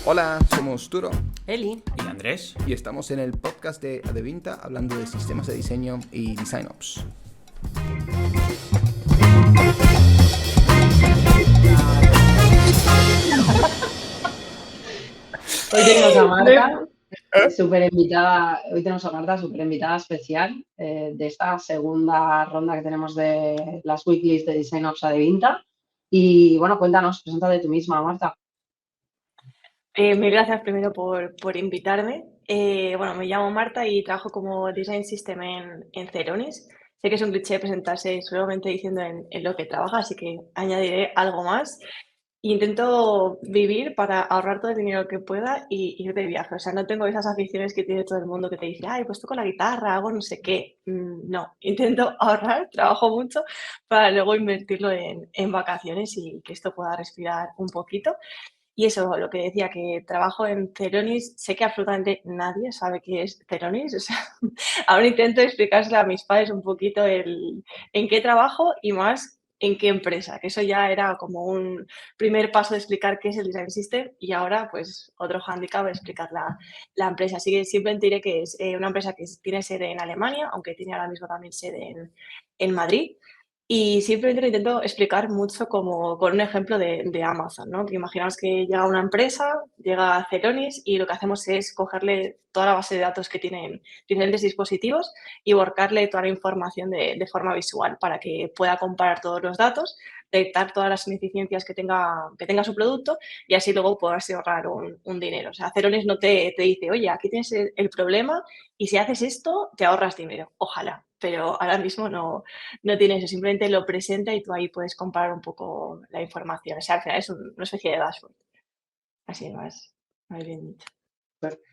Hola, somos Turo Eli. Y Andrés. y estamos en el podcast de Adevinta hablando de sistemas de diseño y design ops. Hoy tenemos a Marta, ¿Eh? súper invitada, hoy tenemos a Marta, súper invitada especial de esta segunda ronda que tenemos de las weeklies de Design Ops Adevinta. Y bueno, cuéntanos, preséntate tú misma, Marta. Mil gracias primero por invitarme. Bueno, me llamo Marta y trabajo como Design System en Ceronis. Sé que es un cliché presentarse solamente diciendo en lo que trabaja, así que añadiré algo más. Intento vivir para ahorrar todo el dinero que pueda y ir de viaje. O sea, no tengo esas aficiones que tiene todo el mundo que te dice, ay, pues toco la guitarra, hago no sé qué. No, intento ahorrar, trabajo mucho para luego invertirlo en vacaciones y que esto pueda respirar un poquito. Y eso, lo que decía, que trabajo en Ceronis, sé que absolutamente nadie sabe qué es Ceronis, o sea, ahora intento explicárselo a mis padres un poquito en qué trabajo y más en qué empresa, que eso ya era como un primer paso de explicar qué es el Design System y ahora pues otro hándicap de explicar la empresa. Así que simplemente diré que es una empresa que tiene sede en Alemania, aunque tiene ahora mismo también sede en Madrid. Y simplemente lo intento explicar mucho como con un ejemplo de Amazon, ¿no? Que imaginaos que llega una empresa, llega a Celonis y lo que hacemos es cogerle toda la base de datos que tienen diferentes dispositivos y volcarle toda la información de forma visual para que pueda comparar todos los datos, detectar todas las ineficiencias que tenga su producto y así luego poderse ahorrar un dinero. O sea, Celonis no te dice, oye, aquí tienes el problema y si haces esto te ahorras dinero. Ojalá, pero ahora mismo no tiene eso, simplemente lo presenta y tú ahí puedes comparar un poco la información. O sea, al final es una especie de dashboard. Así más bien dicho.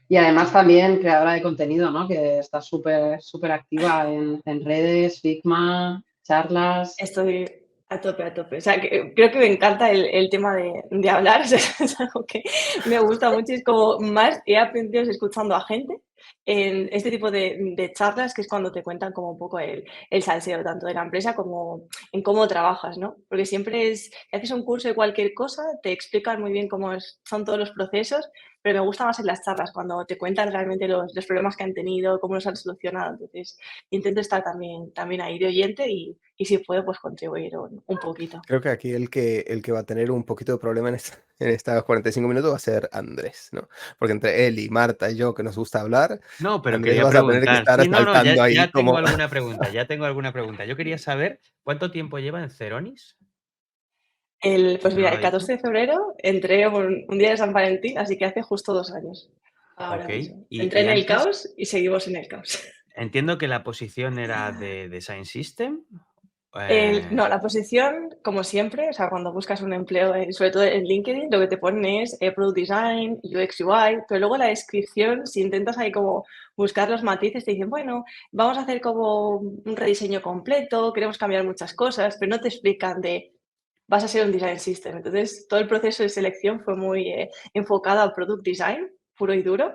Y además también creadora de contenido, ¿no? Que está súper activa en redes, Figma, charlas. Estoy a tope, a tope. O sea, que, creo que me encanta el tema de hablar. O sea, es algo que me gusta mucho. Es como más he aprendido escuchando a gente en este tipo de charlas, que es cuando te cuentan como un poco el salseo, tanto de la empresa como en cómo trabajas, ¿no? Porque siempre haces un curso de cualquier cosa, te explican muy bien cómo son todos los procesos, pero me gusta más en las charlas, cuando te cuentan realmente los problemas que han tenido, cómo los han solucionado. Entonces, intento estar también ahí de oyente y si puedo, pues contribuir un poquito. Creo que aquí el que va a tener un poquito de problema en estas 45 minutos va a ser Andrés, ¿no? Porque entre él y Marta y yo, que nos gusta hablar, No, pero Andrés quería vas a tener que preguntar. estar Sí, no, saltando ahí ya tengo como... alguna pregunta, ya tengo alguna pregunta. Yo quería saber cuánto tiempo lleva en Ceronis, Pues que no mira, lo ha el dicho. 14 de febrero entré un día de San Valentín, así que hace justo 2 años, ahora Ok. mismo. Entré Y en el antes caos y seguimos en el caos. entiendo que la posición era de Design System. No, la posición, como siempre, o sea, cuando buscas un empleo, sobre todo en LinkedIn, lo que te ponen es Product Design, UX UI, pero luego la descripción, si intentas ahí como buscar los matices, te dicen, bueno, vamos a hacer como un rediseño completo, queremos cambiar muchas cosas, pero no te explican vas a ser un Design System. Entonces, todo el proceso de selección fue muy enfocado a Product Design, puro y duro,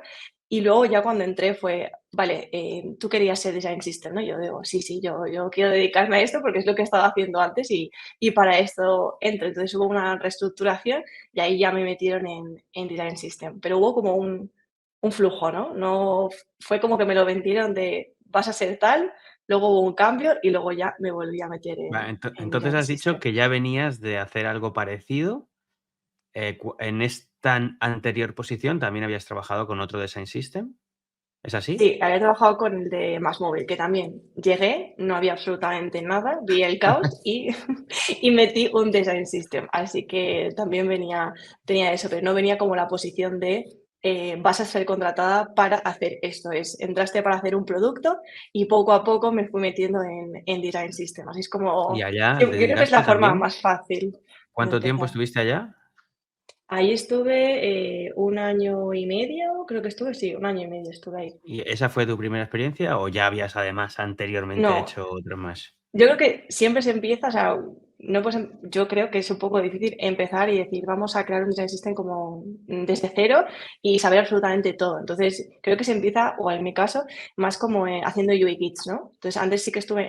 y luego ya cuando entré fue, vale, tú querías ser Design System, ¿no? Yo digo, sí, yo quiero dedicarme a esto porque es lo que he estado haciendo antes y para esto entro. Entonces hubo una reestructuración y ahí ya me metieron en Design System. Pero hubo como un flujo, ¿no? No fue como que me lo vendieron de vas a ser tal, luego hubo un cambio y luego ya me volví a meter en Entonces Design has dicho System. que ya venías de hacer algo parecido. En esta anterior posición también habías trabajado con otro Design System. ¿Es así? Sí, había trabajado con el de Más Móvil, que también llegué, no había absolutamente nada, vi el caos y, y metí un design system. Así que también tenía eso, pero no venía como la posición de vas a ser contratada para hacer esto. Entraste para hacer un producto y poco a poco me fui metiendo en design system. Así es Y como, allá yo creo que es la dedicaste forma también. más fácil de ¿Cuánto tiempo empezar. estuviste allá? Ahí estuve 1 año y medio, creo que estuve, sí, 1 año y medio estuve ahí. ¿Y esa fue tu primera experiencia o ya habías además anteriormente No, hecho otro más? yo creo que siempre se empieza, o sea, no, pues yo creo que es un poco difícil empezar y decir, vamos a crear un design system como desde cero y saber absolutamente todo. Entonces, creo que se empieza, o en mi caso, más como haciendo UI kits, ¿no? Entonces, antes sí que estuve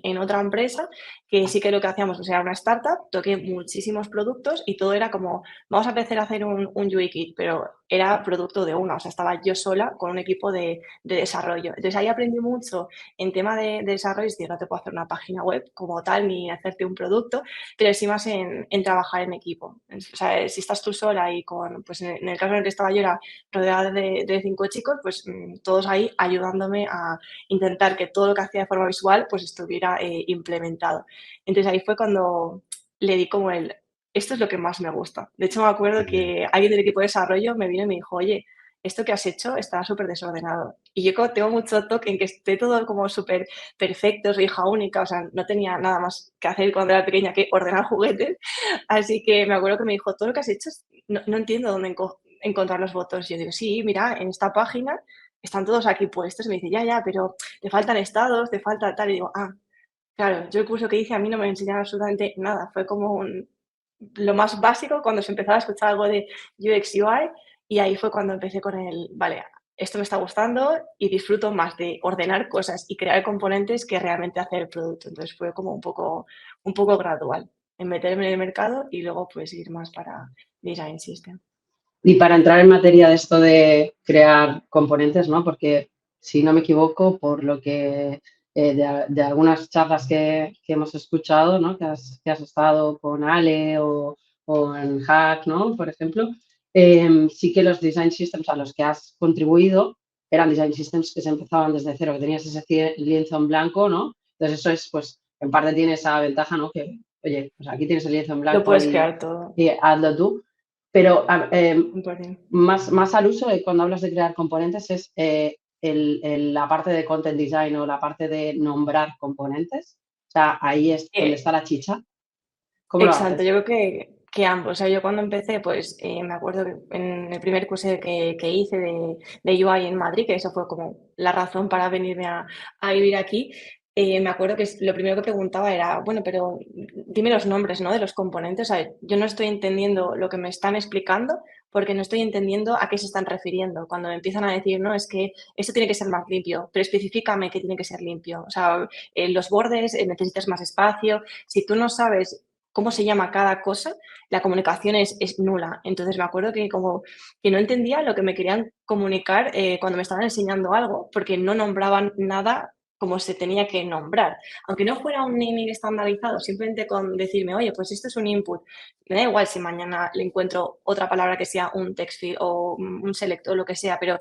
en otra empresa que sí que lo que hacíamos, o sea, era una startup, toqué muchísimos productos y todo era como, vamos a empezar a hacer un UI kit, pero era producto de una, o sea, estaba yo sola con un equipo de desarrollo. Entonces, ahí aprendí mucho en tema de desarrollo, es decir, no te puedo hacer una página web como tal ni hacerte un producto, pero sí más en trabajar en equipo. O sea, si estás tú sola y con, pues en el caso en el que estaba yo era rodeada de 5 chicos, pues todos ahí ayudándome a intentar que todo lo que hacía de forma visual pues estuviera implementado. Entonces ahí fue cuando le di como esto es lo que más me gusta. De hecho me acuerdo que alguien del equipo de desarrollo me vino y me dijo, oye, esto que has hecho está súper desordenado. Y yo como tengo mucho toque en que esté todo como súper perfecto, soy hija única, o sea, no tenía nada más que hacer cuando era pequeña que ordenar juguetes. Así que me acuerdo que me dijo, todo lo que has hecho, no entiendo dónde encontrar los botones. Y yo digo, sí, mira, en esta página están todos aquí puestos. Y me dice, ya, pero te faltan estados, te falta tal. Y digo, claro, yo el curso que hice a mí no me enseñaron absolutamente nada. Fue como lo más básico cuando se empezaba a escuchar algo de UX UI y ahí fue cuando empecé con vale, esto me está gustando y disfruto más de ordenar cosas y crear componentes que realmente hacer el producto. Entonces fue como un poco gradual en meterme en el mercado y luego pues ir más para Design System. Y para entrar en materia de esto de crear componentes, ¿no? Porque si no me equivoco, por lo que de algunas charlas que hemos escuchado, ¿no? Que has estado con Ale o en Hack, ¿no? Por ejemplo, sí que los design systems a los que has contribuido eran design systems que se empezaban desde cero, que tenías ese lienzo en blanco, ¿no? Entonces eso es, pues, en parte tiene esa ventaja, ¿no? Que, oye, pues aquí tienes el lienzo en Lo blanco puedes crear todo. y hazlo tú. Pero Importante. más al uso de cuando hablas de crear componentes es la parte de content design o la parte de nombrar componentes. O sea, ahí es donde está la chicha. ¿Cómo lo Exacto, haces? yo creo que ambos. O sea, yo cuando empecé, pues me acuerdo que en el primer curso que hice de UI en Madrid, que eso fue como la razón para venirme a vivir aquí, me acuerdo que lo primero que preguntaba era, bueno, pero dime los nombres, ¿no? De los componentes. O sea, yo no estoy entendiendo lo que me están explicando porque no estoy entendiendo a qué se están refiriendo. Cuando me empiezan a decir, no, es que esto tiene que ser más limpio, pero específicame que tiene que ser limpio. O sea, los bordes necesitas más espacio. Si tú no sabes cómo se llama cada cosa, la comunicación es nula. Entonces me acuerdo que como que no entendía lo que me querían comunicar cuando me estaban enseñando algo, porque no nombraban nada como se tenía que nombrar. Aunque no fuera un naming estandarizado, simplemente con decirme, oye, pues esto es un input. Me da igual si mañana le encuentro otra palabra que sea un text field o un select o lo que sea, pero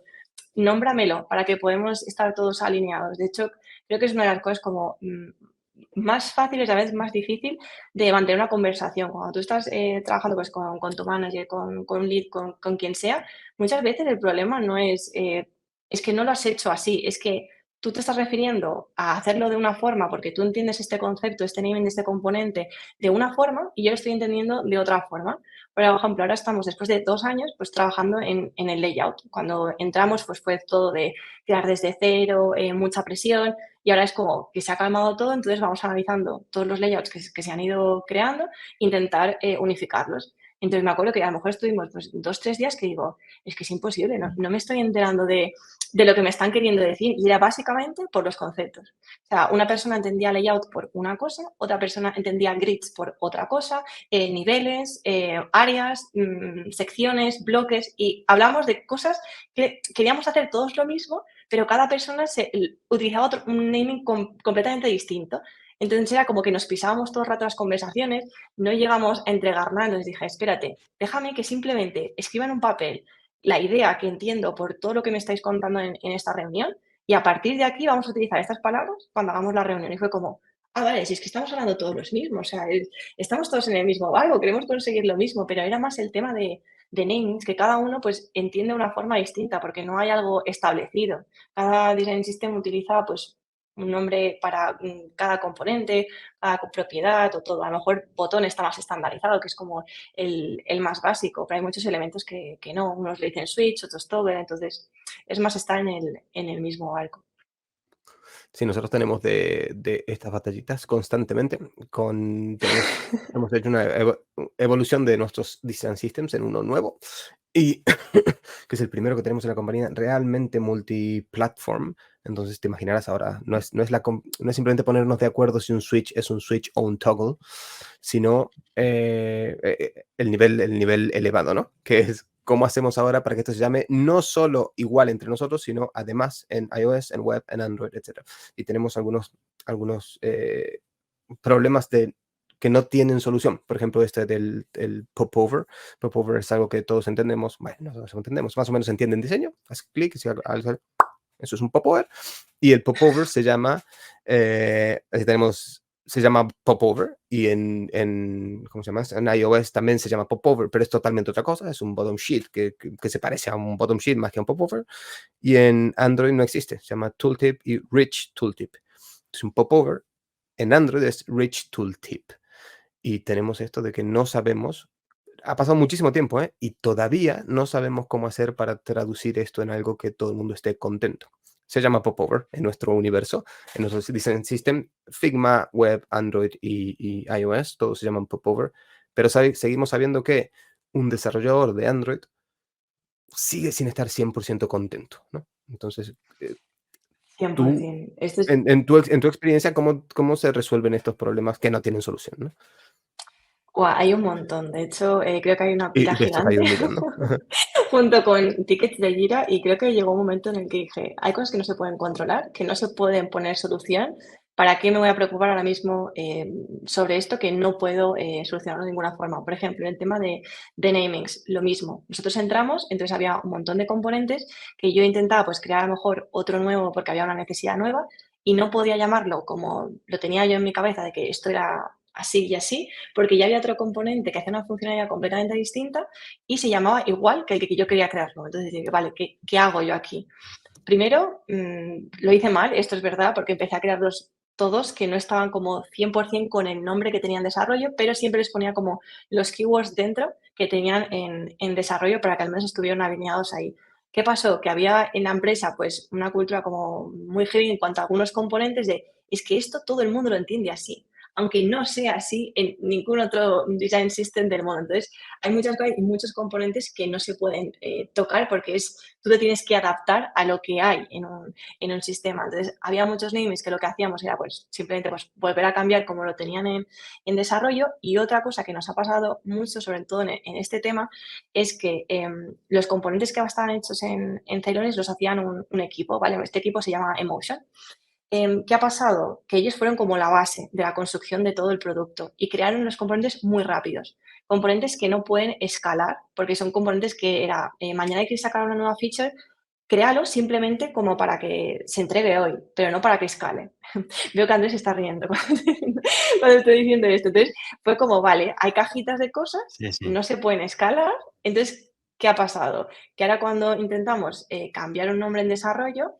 nómbramelo para que podamos estar todos alineados. De hecho, creo que es una de las cosas como más fáciles, a veces más difícil de mantener una conversación. Cuando tú estás trabajando pues, con tu manager, con un lead, con quien sea, muchas veces el problema no es que no lo has hecho así, es que tú te estás refiriendo a hacerlo de una forma porque tú entiendes este concepto, este naming de este componente de una forma y yo lo estoy entendiendo de otra forma. Por ejemplo, ahora estamos después de 2 años pues trabajando en el layout. Cuando entramos pues fue todo de crear desde cero, mucha presión y ahora es como que se ha calmado todo, entonces vamos analizando todos los layouts que se han ido creando e intentar unificarlos. Entonces me acuerdo que a lo mejor estuvimos pues 2, 3 días que digo, es que es imposible, no me estoy enterando de lo que me están queriendo decir y era básicamente por los conceptos. O sea, una persona entendía layout por una cosa, otra persona entendía grids por otra cosa, niveles, áreas, secciones, bloques y hablamos de cosas que queríamos hacer todos lo mismo, pero cada persona utilizaba un naming completamente distinto. Entonces era como que nos pisábamos todo el rato las conversaciones, no llegamos a entregar nada. Entonces dije, espérate, déjame que simplemente escriba en un papel la idea que entiendo por todo lo que me estáis contando en esta reunión y a partir de aquí vamos a utilizar estas palabras cuando hagamos la reunión. Y fue como, vale, si es que estamos hablando todos los mismos, o sea, estamos todos en el mismo barco, queremos conseguir lo mismo, pero era más el tema de namings, que cada uno pues entiende de una forma distinta porque no hay algo establecido. Cada design system utiliza pues un nombre para cada componente, cada propiedad o todo. A lo mejor botón está más estandarizado, que es como el más básico, pero hay muchos elementos que no. Unos le dicen switch, otros toggle, entonces es más estar en el mismo barco. Sí, nosotros tenemos de estas batallitas constantemente. Hemos hecho una evolución de nuestros design systems en uno nuevo y que es el primero que tenemos en la compañía realmente multiplatform. Entonces te imaginarás ahora, no es simplemente ponernos de acuerdo si un switch es un switch o un toggle, sino el nivel elevado, ¿no? Que es cómo hacemos ahora para que esto se llame no solo igual entre nosotros, sino además en iOS, en web, en Android, etc. Y tenemos algunos problemas que no tienen solución. Por ejemplo, este del popover. Popover es algo que todos entendemos. Bueno, no todos entendemos. Más o menos se entiende en diseño. Haz clic y eso es un popover. Y el popover se llama, se llama popover y ¿cómo se llama? En iOS también se llama popover, pero es totalmente otra cosa. Es un bottom sheet que se parece a un bottom sheet más que a un popover. Y en Android no existe. Se llama tooltip y rich tooltip. Es un popover. En Android es rich tooltip. Y tenemos esto de que no sabemos, ha pasado muchísimo tiempo, ¿eh? Y todavía no sabemos cómo hacer para traducir esto en algo que todo el mundo esté contento. Se llama popover en nuestro universo, en nuestro design system, Figma, Web, Android y iOS, todos se llaman popover, pero seguimos sabiendo que un desarrollador de Android sigue sin estar 100% contento, ¿no? Entonces, tú, 100%. Esto es, en tu experiencia, ¿cómo se resuelven estos problemas que no tienen solución, ¿no? hay un montón. De hecho, creo que hay una Y pila de estos hay gigante un millón, ¿no? junto con tickets de Jira y creo que llegó un momento en el que dije, hay cosas que no se pueden controlar, que no se pueden poner solución. ¿Para qué me voy a preocupar ahora mismo sobre esto que no puedo solucionarlo de ninguna forma? Por ejemplo, en el tema de namings, lo mismo. Nosotros entramos, entonces había un montón de componentes que yo intentaba pues crear a lo mejor otro nuevo porque había una necesidad nueva y no podía llamarlo como lo tenía yo en mi cabeza de que esto era así y así, porque ya había otro componente que hacía una funcionalidad completamente distinta y se llamaba igual que el que yo quería crearlo. Entonces dije, vale, ¿qué hago yo aquí? Primero, lo hice mal, esto es verdad, porque empecé a crearlos todos que no estaban como 100% con el nombre que tenían desarrollo, pero siempre les ponía como los keywords dentro que tenían en desarrollo para que al menos estuvieran alineados ahí. ¿Qué pasó? Que había en la empresa pues una cultura como muy heavy en cuanto a algunos componentes de, es que esto todo el mundo lo entiende así, aunque no sea así en ningún otro design system del mundo. Entonces, hay muchas cosas y muchos componentes que no se pueden tocar porque tú te tienes que adaptar a lo que hay en un sistema. Entonces, había muchos namings que lo que hacíamos era pues simplemente pues, volver a cambiar como lo tenían en desarrollo. Y otra cosa que nos ha pasado mucho, sobre todo en este tema, es que los componentes que estaban hechos en Celonis los hacían un equipo, ¿vale? Este equipo se llama Emotion. ¿Qué ha pasado? Que ellos fueron como la base de la construcción de todo el producto y crearon unos componentes muy rápidos, componentes que no pueden escalar, porque son componentes que era, mañana hay que sacar una nueva feature, créalo simplemente como para que se entregue hoy, pero no para que escale. Veo que Andrés se está riendo cuando estoy diciendo esto. Entonces, fue como, vale, hay cajitas de cosas, Sí, sí. no se pueden escalar, entonces, ¿qué ha pasado? Que ahora cuando intentamos cambiar un nombre en desarrollo,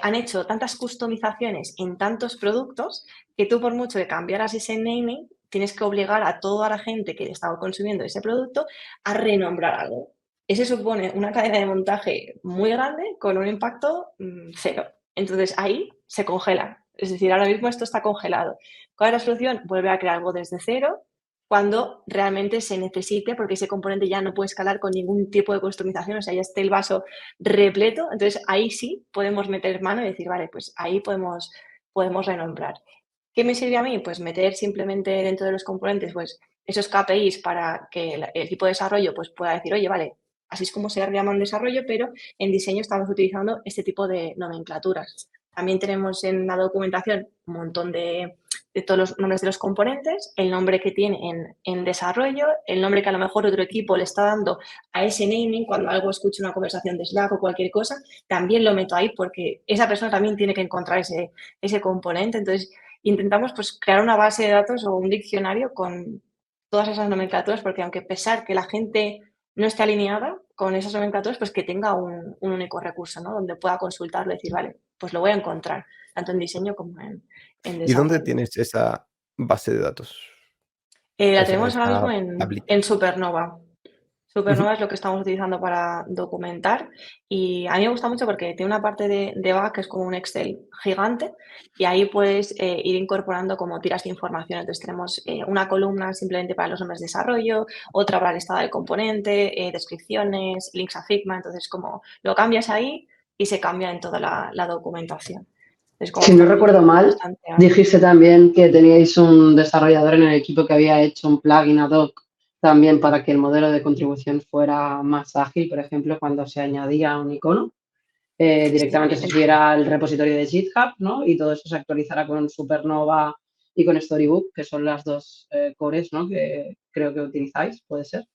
han hecho tantas customizaciones en tantos productos que tú por mucho que cambiaras ese naming, tienes que obligar a toda la gente que estaba consumiendo ese producto a renombrar algo. Ese supone una cadena de montaje muy grande con un impacto cero. Entonces ahí se congela. Es decir, ahora mismo esto está congelado. ¿Cuál es la solución? Vuelve a crear algo desde cero cuando realmente se necesite, porque ese componente ya no puede escalar con ningún tipo de customización, o sea, ya esté el vaso repleto, entonces ahí sí podemos meter mano y decir, vale, pues ahí podemos renombrar. ¿Qué me sirve a mí? Pues meter simplemente dentro de los componentes pues esos KPIs para que el equipo de desarrollo pues pueda decir, oye, vale, así es como se llama en desarrollo, pero en diseño estamos utilizando este tipo de nomenclaturas. También tenemos en la documentación un montón de todos los nombres de los componentes, el nombre que tiene en desarrollo, el nombre que a lo mejor otro equipo le está dando a ese naming cuando algo escucha una conversación de Slack o cualquier cosa, también lo meto ahí porque esa persona también tiene que encontrar ese componente. Entonces, intentamos pues, crear una base de datos o un diccionario con todas esas nomenclaturas porque aunque pesar que la gente no esté alineada con esas nomenclaturas, pues que tenga un único recurso, ¿no? Donde pueda consultarlo y decir, vale, pues lo voy a encontrar, tanto en diseño como en ¿Y dónde desarrollo. tienes esa base de datos? La Esa tenemos ahora mismo tablita. en Supernova. Supernova es lo que estamos utilizando para documentar y a mí me gusta mucho porque tiene una parte de back que es como un Excel gigante y ahí puedes ir incorporando como tiras de información. Entonces tenemos una columna simplemente para los nombres de desarrollo, otra para el estado del componente, descripciones, links a Figma. Entonces como lo cambias ahí y se cambia en toda la documentación. Es como Si no recuerdo mal, bastante amplio. dijiste también que teníais un desarrollador en el equipo que había hecho un plugin ad hoc también para que el modelo de contribución fuera más ágil, por ejemplo, cuando se añadía un icono, directamente se subiera al repositorio de GitHub, ¿no? Y todo eso se actualizará con Supernova y con Storybook, que son las dos cores, ¿no? Que creo que utilizáis, ¿puede ser?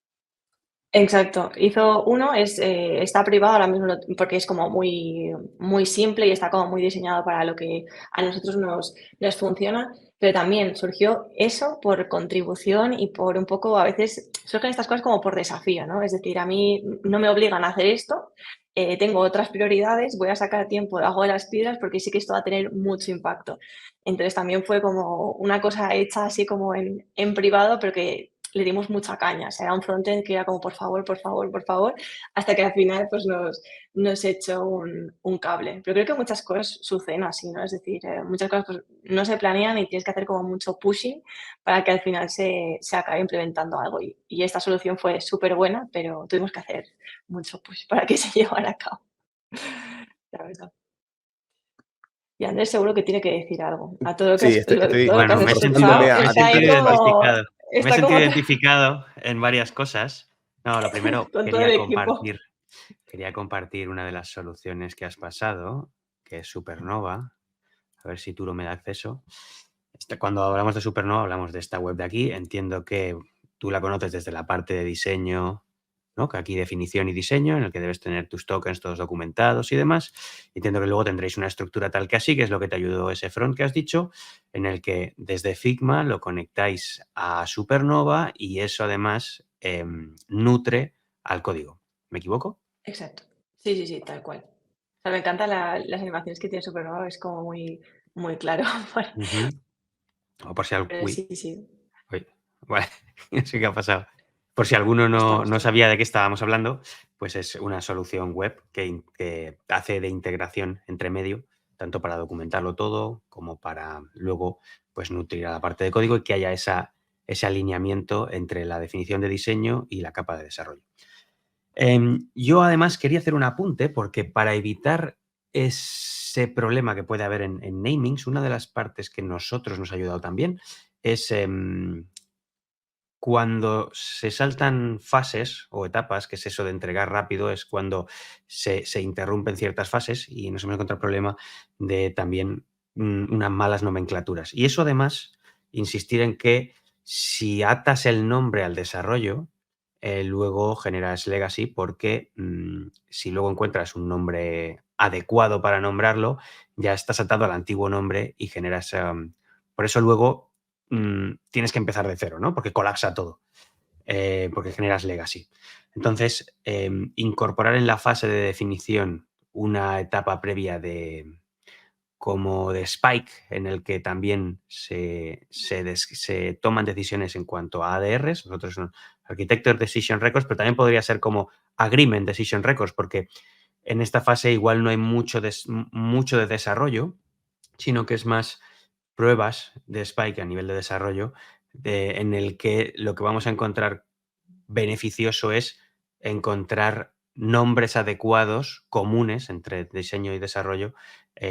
Exacto, hizo uno, está privado ahora mismo porque es como muy simple y está como muy diseñado para lo que a nosotros nos funciona, pero también surgió eso por contribución y por un poco, a veces surgen estas cosas como por desafío, ¿no? Es decir, a mí no me obligan a hacer esto, tengo otras prioridades, voy a sacar tiempo debajo de las piedras porque sí que esto va a tener mucho impacto. Entonces también fue como una cosa hecha así como en privado, pero que le dimos mucha caña. O sea, era un frontend que era como, por favor, por favor, por favor, hasta que al final pues nos echó un cable. Pero creo que muchas cosas suceden así, ¿no? Es decir, muchas cosas pues, no se planean y tienes que hacer como mucho pushing para que al final se acabe implementando algo. Y esta solución fue súper buena, pero tuvimos que hacer mucho push para que se llevara a cabo. La verdad. Y Andrés seguro que tiene que decir algo. A todo lo que Sí, has, estoy, todo estoy lo que has Bueno, me he sentido, escuchado, forzándome me he está ahí sentido como... identificado. Me he Está sentido como identificado en varias cosas. No, lo primero con todo el equipo. quería compartir una de las soluciones que has pasado, que es Supernova. A ver si Turo me da acceso. Cuando hablamos de Supernova, hablamos de esta web de aquí. Entiendo que tú la conoces desde la parte de diseño, ¿no? Que aquí definición y diseño, en el que debes tener tus tokens todos documentados y demás. Entiendo que luego tendréis una estructura tal que así, que es lo que te ayudó ese front que has dicho, en el que desde Figma lo conectáis a Supernova y eso además nutre al código. ¿Me equivoco? Exacto. Sí, sí, sí, tal cual. O sea, me encantan las animaciones que tiene Supernova, es como muy claro. Ujú. O por si Pero sí, sí, Uy, vale, no sé qué ha pasado. Por si alguno estamos no todos. sabía de qué estábamos hablando, pues es una solución web que hace de integración entre medio, tanto para documentarlo todo como para luego pues nutrir a la parte de código y que haya ese alineamiento entre la definición de diseño y la capa de desarrollo. Yo además quería hacer un apunte porque para evitar ese problema que puede haber en namings, una de las partes que nosotros nos ha ayudado también es cuando se saltan fases o etapas, que es eso de entregar rápido, es cuando se interrumpen ciertas fases y nos hemos encontrado el problema de también unas malas nomenclaturas. Y eso además, insistir en que si atas el nombre al desarrollo, luego generas legacy porque si luego encuentras un nombre adecuado para nombrarlo, ya estás atado al antiguo nombre y generas... por eso luego tienes que empezar de cero, ¿no? Porque colapsa todo, porque generas legacy. Entonces, incorporar en la fase de definición una etapa previa como de spike, en el que también se toman decisiones en cuanto a ADRs, nosotros son Architecture Decision Records, pero también podría ser como Agreement Decision Records, porque en esta fase igual no hay mucho de desarrollo, sino que es más pruebas de Spike a nivel de desarrollo, en el que lo que vamos a encontrar beneficioso es encontrar nombres adecuados, comunes entre diseño y desarrollo,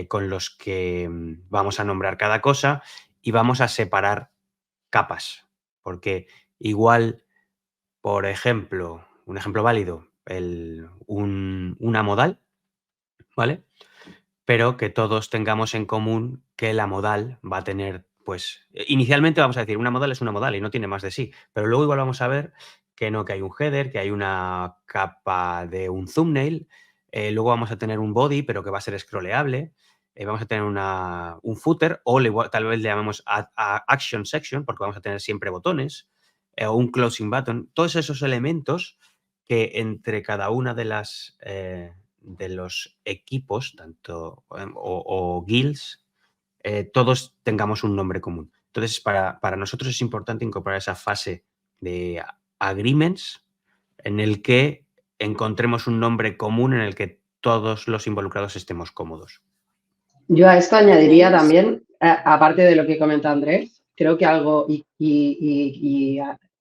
con los que vamos a nombrar cada cosa y vamos a separar capas. Porque igual, por ejemplo, un ejemplo válido, una modal, ¿vale? Pero que todos tengamos en común que la modal va a tener, pues, inicialmente vamos a decir, una modal es una modal y no tiene más de sí, pero luego igual vamos a ver que no, que hay un header, que hay una capa de un thumbnail, luego vamos a tener un body, pero que va a ser scrolleable, vamos a tener un footer, o tal vez le llamamos a action section, porque vamos a tener siempre botones, o un closing button, todos esos elementos que entre cada una de las... de los equipos, tanto o guilds, todos tengamos un nombre común. Entonces, para nosotros es importante incorporar esa fase de agreements en el que encontremos un nombre común en el que todos los involucrados estemos cómodos. Yo a esto añadiría también, aparte de lo que comenta Andrés, creo que algo,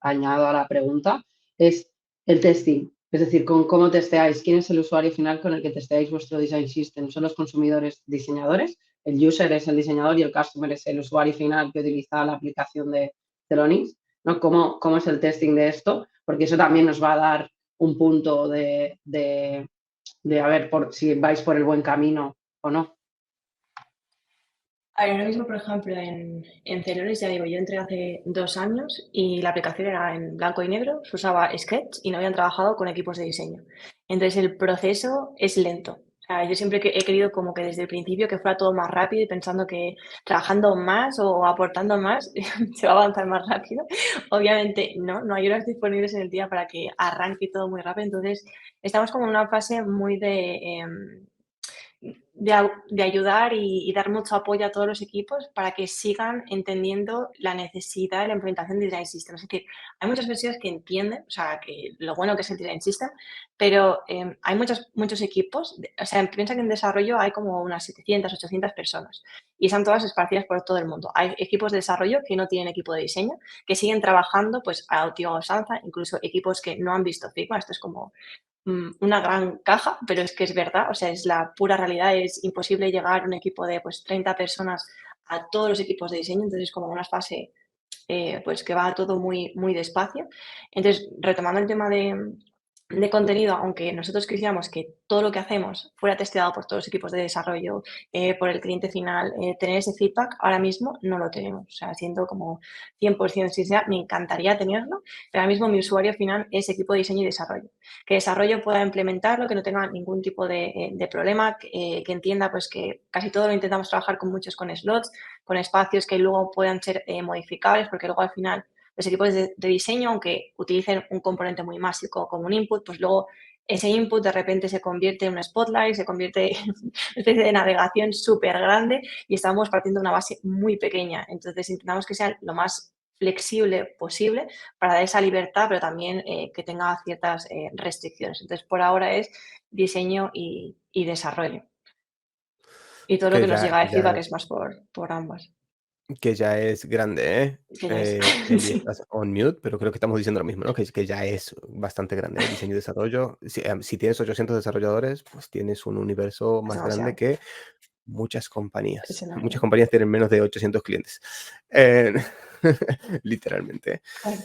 añado a la pregunta, es el testing. Es decir, con cómo testeáis, quién es el usuario final con el que testeáis vuestro design system. ¿Son los consumidores diseñadores? El user es el diseñador y el customer es el usuario final que utiliza la aplicación de Celonis, ¿no? ¿Cómo es el testing de esto? Porque eso también nos va a dar un punto de a ver si vais por el buen camino o no. Ahora mismo, por ejemplo, en Celonis, ya digo, yo entré hace 2 años y la aplicación era en blanco y negro, se usaba Sketch y no habían trabajado con equipos de diseño. Entonces, el proceso es lento. O sea, yo siempre he querido como que desde el principio que fuera todo más rápido y pensando que trabajando más o aportando más se va a avanzar más rápido. Obviamente no hay horas disponibles en el día para que arranque todo muy rápido. Entonces, estamos como en una fase muy de ayudar y dar mucho apoyo a todos los equipos para que sigan entendiendo la necesidad de la implementación de Design System. Es decir, hay muchas versiones que entienden, o sea, que lo bueno que es el Design System, pero hay muchos equipos, o sea, piensa que en desarrollo hay como unas 700, 800 personas y están todas esparcidas por todo el mundo. Hay equipos de desarrollo que no tienen equipo de diseño, que siguen trabajando pues a antigua usanza, incluso equipos que no han visto Figma. Esto es como una gran caja, pero es que es verdad, o sea, es la pura realidad, es imposible llegar a un equipo de pues 30 personas a todos los equipos de diseño, entonces como una fase pues que va todo muy, muy despacio. Entonces, retomando el tema de contenido, aunque nosotros quisiéramos que todo lo que hacemos fuera testeado por todos los equipos de desarrollo, por el cliente final, tener ese feedback, ahora mismo no lo tenemos. O sea, siendo como 100% sincera, me encantaría tenerlo, pero ahora mismo mi usuario final es equipo de diseño y desarrollo. Que desarrollo pueda implementarlo, que no tenga ningún tipo de problema, que entienda pues que casi todo lo intentamos trabajar con muchos con slots, con espacios que luego puedan ser modificables, porque luego al final los equipos de diseño, aunque utilicen un componente muy básico como un input, pues luego ese input de repente se convierte en un spotlight, se convierte en una especie de navegación súper grande y estamos partiendo de una base muy pequeña. Entonces intentamos que sea lo más flexible posible para dar esa libertad, pero también que tenga ciertas restricciones. Entonces, por ahora es diseño y desarrollo. Y todo lo que nos llega de feedback es más por ambas. Que ya es grande, ¿eh? Que ya es. Eli, Sí. estás on mute, pero creo que estamos diciendo lo mismo, ¿no? Que ya es bastante grande, ¿eh? Diseño y desarrollo. Si tienes 800 desarrolladores, pues tienes un universo Es más grande demasiado. que muchas compañías. Es Muchas enorme. compañías tienen menos de 800 clientes. Eh, literalmente. Claro.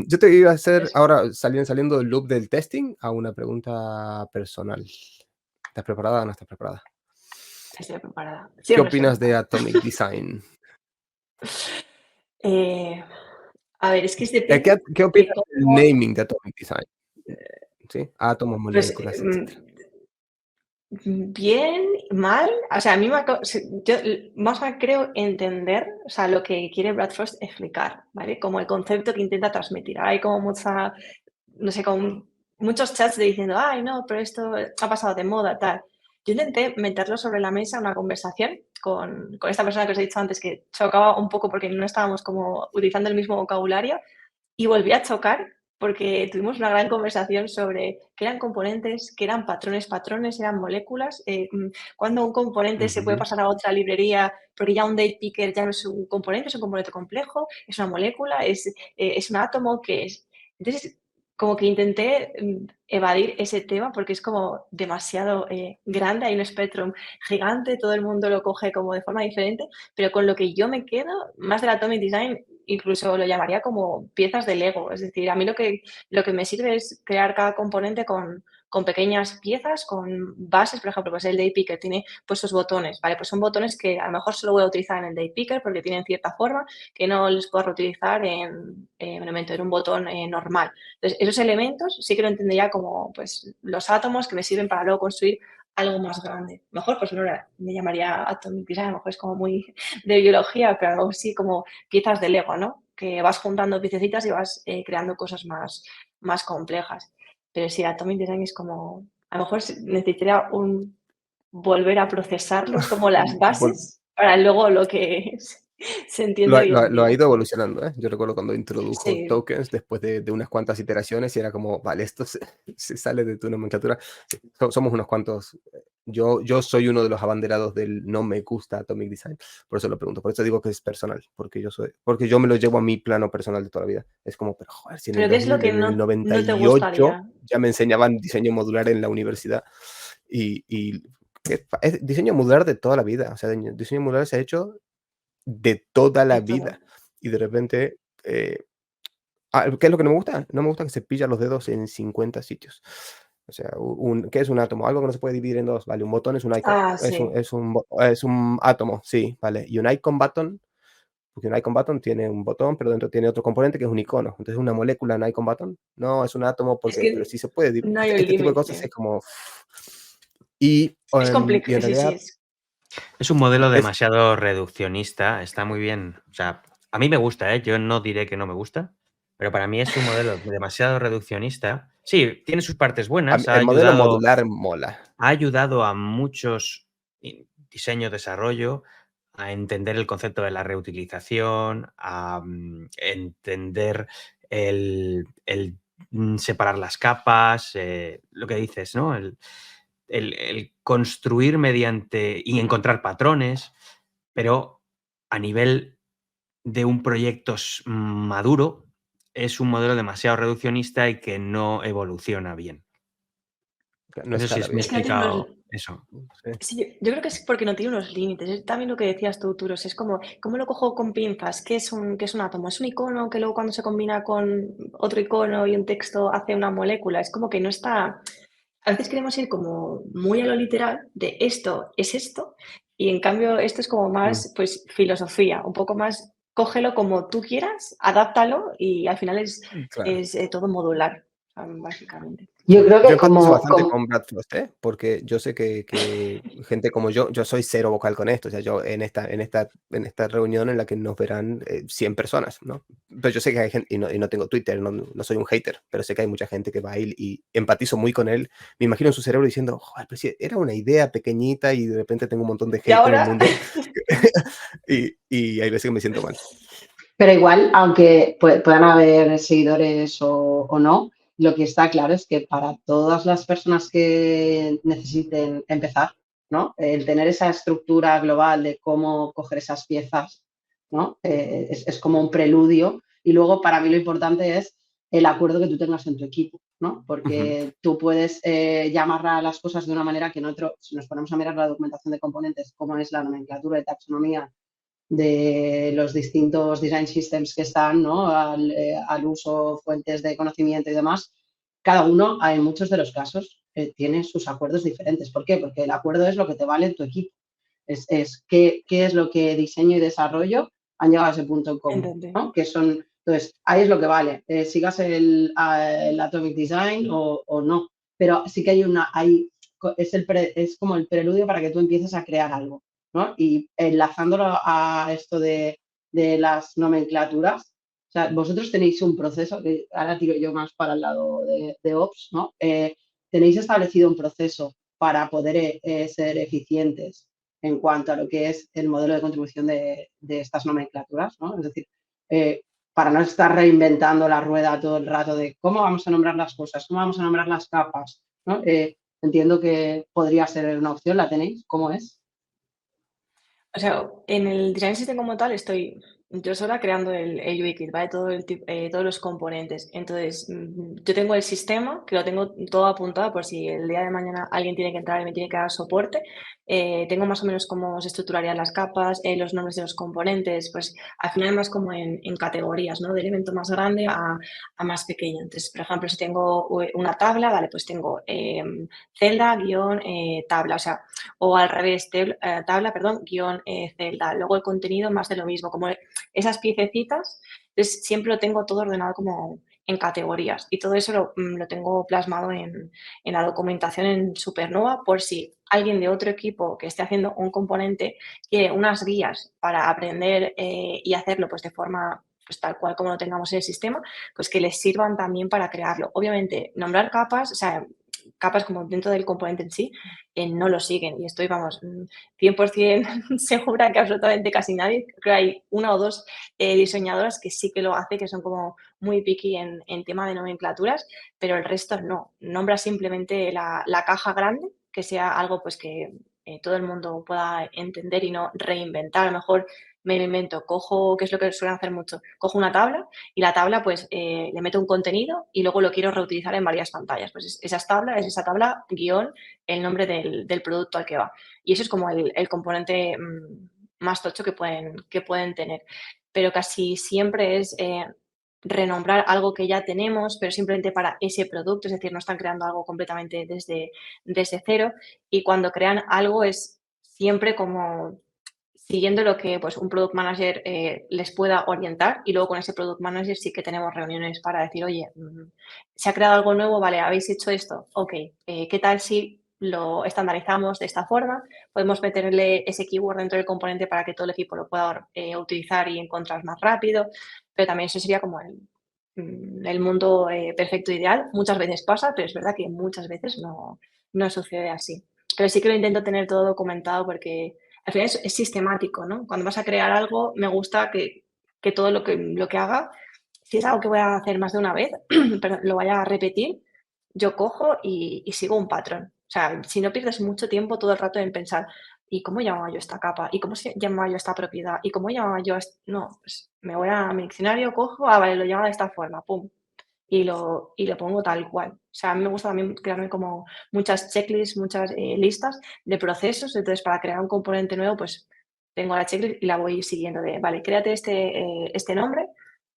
Yo te iba a hacer, Pues, ahora saliendo del loop del testing, a una pregunta personal. ¿Estás preparada o no estás preparada? estoy preparada. ¿Qué Siempre estoy opinas de preparada. Atomic Design? Eh, a ver, es que depende ¿Qué de opinas del cómo, naming de Atomic Design? ¿Sí? Átomos, pues, moléculas, etcétera. bien, mal. O sea, a mí yo más bien creo entender, o sea, lo que quiere Brad Frost explicar, ¿vale? Como el concepto que intenta transmitir. Hay como mucha, no sé, como muchos chats de diciendo, ay, no, pero esto ha pasado de moda, tal. Yo intenté meterlo sobre la mesa en una conversación con esta persona que os he dicho antes, que chocaba un poco porque no estábamos como utilizando el mismo vocabulario, y volví a chocar porque tuvimos una gran conversación sobre qué eran componentes, qué eran patrones, eran moléculas, cuándo un componente se puede Ujú. pasar a otra librería porque ya un date picker ya no es un componente complejo, es una molécula, es un átomo, ¿qué es? Entonces, como que intenté evadir ese tema porque es como demasiado grande, hay un espectro gigante, todo el mundo lo coge como de forma diferente, pero con lo que yo me quedo, más del Atomic Design, incluso lo llamaría como piezas de Lego. Es decir, a mí lo que me sirve es crear cada componente con pequeñas piezas, con bases. Por ejemplo, pues el Date Picker tiene pues sus botones, ¿vale? Pues son botones que a lo mejor solo voy a utilizar en el Date Picker porque tienen cierta forma que no les puedo reutilizar en un botón normal. Entonces, esos elementos sí que lo entendería como pues los átomos que me sirven para luego construir algo más grande. Mejor, pues no me llamaría Atomic Design, a lo mejor es como muy de biología, pero algo así como piezas de Lego, ¿no? Que vas juntando piececitas y vas creando cosas más complejas. Pero sí, Atomic Design es como, a lo mejor necesitaría volver a procesarlos como las Vol- bases para luego lo que es. Se entiende hoy en Lo ha día. ido evolucionando, ¿eh? Yo recuerdo cuando introdujo Sí, tokens después de unas cuantas iteraciones y era como, vale, esto se, se sale de tu nomenclatura. Sí, somos unos cuantos. Yo soy uno de los abanderados del no me gusta Atomic Design, por eso lo pregunto, por eso digo que es personal, porque yo me lo llevo a mi plano personal de toda la vida. Es como, pero joder, si en el pero ¿qué es lo 2000, que en el no te 98 gustaría? ya me enseñaban diseño modular en la universidad y es diseño modular de toda la vida. O sea, diseño modular se ha hecho de toda la Esto vida. Y de repente, ¿qué es lo que no me gusta? No me gusta que se pilla los dedos en 50 sitios. O sea, ¿qué es un átomo? Algo que no se puede dividir en dos, ¿vale? Un botón es un icon, sí. es un átomo, sí, ¿vale? Y un icon button, porque un icon button tiene un botón, pero dentro tiene otro componente que es un icono. Entonces, ¿una molécula, un icon button? No, es un átomo, Es porque, pero que sí se puede. no hay un Este tipo de cosas límite. es como. Y en Sí, sí. realidad, Es un modelo es. demasiado reduccionista, está muy bien. O sea, a mí me gusta, ¿eh? Yo no diré que no me gusta, pero para mí es un modelo demasiado reduccionista. Sí, tiene sus partes buenas, El modelo modular mola. ha ayudado a muchos diseño, desarrollo, a entender el concepto de la reutilización, a entender el separar las capas, lo que dices, ¿no? El construir mediante y encontrar patrones, pero a nivel de un proyecto maduro es un modelo demasiado reduccionista y que no evoluciona bien. No No sé si escala me he Es bien. que no tiene unos. explicado eso. Sí. Sí, yo creo que es porque no tiene unos límites. Es también lo que decías tú, Turos. Es como, ¿cómo lo cojo con pinzas? Qué es un átomo? ¿Es un icono que luego cuando se combina con otro icono y un texto hace una molécula? Es como que no está. A veces queremos ir como muy a lo literal de esto es esto, y en cambio esto es como Mm, más, pues, filosofía, un poco más, cógelo como tú quieras, adáptalo y al final es, claro. es todo modular, básicamente. Yo Sí. creo Yo que empatizo como, bastante con Brad Frost, ¿eh? Porque yo sé que gente como yo soy cero vocal con esto. O sea, yo en esta reunión en la que nos verán 100 personas, ¿no? Pero yo sé que hay gente, y no tengo Twitter, no soy un hater, pero sé que hay mucha gente que va y empatizo muy con él. Me imagino en su cerebro diciendo, joder, pero si era una idea pequeñita y de repente tengo un montón de Y hate en el ahora, mundo. Y hay veces que me siento mal. pero igual, aunque puedan haber seguidores o no, lo que está claro es que para todas las personas que necesiten empezar, ¿no? El tener esa estructura global de cómo coger esas piezas, ¿no? Es como un preludio. Y luego, para mí, lo importante es el acuerdo que tú tengas en tu equipo, ¿no? Ujú. Porque tú puedes llamar a las cosas de una manera que en otro, si nos ponemos a mirar la documentación de componentes, cómo es la nomenclatura de taxonomía de los distintos design systems que están, ¿no? al uso, fuentes de conocimiento y demás, cada uno, en muchos de los casos, tiene sus acuerdos diferentes. ¿Por qué? Porque el acuerdo es lo que te vale en tu equipo. Es qué es lo que diseño y desarrollo han llegado a ese punto en común, entendí. ¿no? Que son, entonces, ahí es lo que vale. Sigas el Atomic Design o no. Pero sí que es como el preludio para que tú empieces a crear algo, ¿no? Y enlazándolo a esto de las nomenclaturas, o sea, vosotros tenéis un proceso, que ahora tiro yo más para el lado de Ops, ¿no? Tenéis establecido un proceso para poder ser eficientes en cuanto a lo que es el modelo de contribución de estas nomenclaturas, ¿no? Es decir, para no estar reinventando la rueda todo el rato de cómo vamos a nombrar las cosas, cómo vamos a nombrar las capas, ¿no? Entiendo que podría ser una opción, ¿la tenéis? ¿Cómo es? O sea, en el design system como tal estoy yo sola creando el UI kit, ¿vale? Todos los componentes. Entonces, yo tengo el sistema, que lo tengo todo apuntado por si el día de mañana alguien tiene que entrar y me tiene que dar soporte. Tengo más o menos cómo se estructurarían las capas, los nombres de los componentes, pues al final más como en categorías, ¿no? De elemento más grande a más pequeño. Entonces, por ejemplo, si tengo una tabla, vale, pues tengo celda, guión, tabla, o sea, o al revés, tabla, perdón, guión, celda. Luego el contenido más de lo mismo, como esas piececitas, entonces siempre lo tengo todo ordenado como en categorías y todo eso lo tengo plasmado en la documentación en Supernova por si alguien de otro equipo que esté haciendo un componente quiere unas guías para aprender y hacerlo pues de forma pues tal cual como lo tengamos en el sistema, pues que les sirvan también para crearlo. Obviamente, nombrar capas, o sea, capas como dentro del componente en sí, no lo siguen. Y estoy, vamos, 100% segura que absolutamente casi nadie, creo que hay una o dos diseñadoras que sí que lo hace, que son como muy picky en tema de nomenclaturas, pero el resto no. Nombra simplemente la caja grande, que sea algo pues que todo el mundo pueda entender y no reinventar. A lo mejor me lo invento, cojo, que es lo que suelen hacer mucho, cojo una tabla y la tabla pues le meto un contenido y luego lo quiero reutilizar en varias pantallas. Pues es esa tabla guión el nombre del producto al que va. Y eso es como el componente más tocho que pueden tener. Pero casi siempre es renombrar algo que ya tenemos, pero simplemente para ese producto, es decir, no están creando algo completamente desde cero. Y cuando crean algo es siempre como siguiendo lo que pues, un product manager les pueda orientar, y luego con ese product manager sí que tenemos reuniones para decir, oye, se ha creado algo nuevo, vale, habéis hecho esto, ok, ¿qué tal si lo estandarizamos de esta forma? Podemos meterle ese keyword dentro del componente para que todo el equipo lo pueda utilizar y encontrar más rápido, pero también eso sería como el mundo perfecto ideal. Muchas veces pasa, pero es verdad que muchas veces no sucede así. Pero sí que lo intento tener todo documentado porque al final es sistemático, ¿no? Cuando vas a crear algo, me gusta que todo lo que haga, si es algo que voy a hacer más de una vez, pero lo vaya a repetir, yo cojo y sigo un patrón. O sea, si no pierdes mucho tiempo todo el rato en pensar, ¿y cómo llamaba yo esta capa? ¿Y cómo se llamaba yo esta propiedad? ¿Y cómo llamaba yo No, pues me voy a mi diccionario, cojo, vale, lo llamo de esta forma, pum, y lo pongo tal cual. O sea, a mí me gusta también crearme como muchas checklists, muchas listas de procesos. Entonces, para crear un componente nuevo, pues tengo la checklist y la voy siguiendo de, vale, créate este nombre,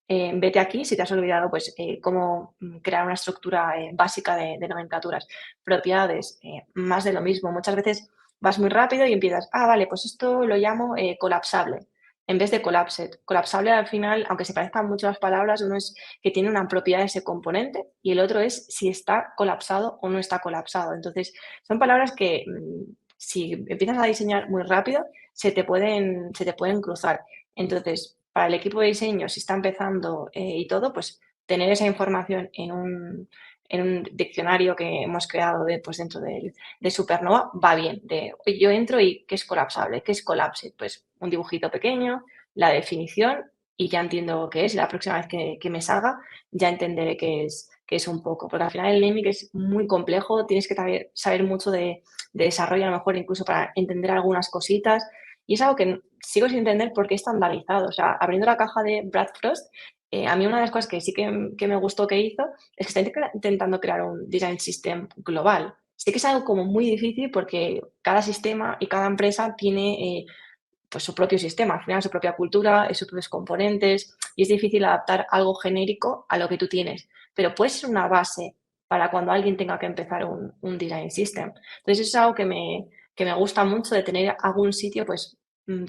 vete aquí, si te has olvidado, pues cómo crear una estructura básica de nomenclaturas. Propiedades, más de lo mismo. Muchas veces vas muy rápido y empiezas, vale, pues esto lo llamo colapsable en vez de collapsed. Colapsable al final, aunque se parezcan mucho las palabras, uno es que tiene una propiedad ese componente y el otro es si está colapsado o no está colapsado. Entonces, son palabras que si empiezas a diseñar muy rápido, se te pueden cruzar. Entonces, para el equipo de diseño, si está empezando y todo, pues tener esa información en un diccionario que hemos creado pues dentro de Supernova va bien. Yo entro y ¿qué es colapsable? ¿Qué es collapsed? Pues un dibujito pequeño, la definición y ya entiendo qué es. La próxima vez que me salga ya entenderé qué es un poco. Porque al final el naming es muy complejo, tienes que saber mucho de desarrollo, a lo mejor incluso para entender algunas cositas. Y es algo que sigo sin entender por qué es estandarizado. O sea, abriendo la caja de Brad Frost, a mí una de las cosas que sí que me gustó que hizo es que está intentando crear un design system global. Sí que es algo como muy difícil porque cada sistema y cada empresa tiene pues su propio sistema, al final su propia cultura, sus propios componentes, y es difícil adaptar algo genérico a lo que tú tienes, pero puede ser una base para cuando alguien tenga que empezar un design system. Entonces eso es algo que me gusta mucho de tener algún sitio, pues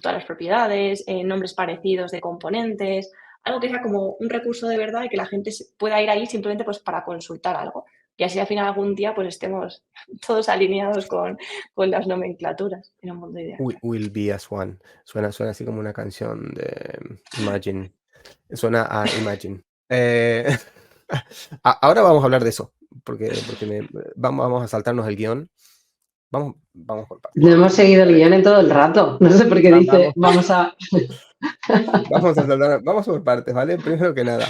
todas las propiedades, nombres parecidos de componentes, algo que sea como un recurso de verdad y que la gente pueda ir ahí simplemente pues para consultar algo. Y así al final algún día pues estemos todos alineados con las nomenclaturas en un mundo ideal. Will be as one. Suena así como una canción de Imagine. Suena a Imagine. Ahora vamos a hablar de eso, porque vamos a saltarnos el guión. Vamos por partes. No hemos seguido el guión en todo el rato. No sé por qué dice, vamos a... Vamos por partes, ¿vale? Primero que nada,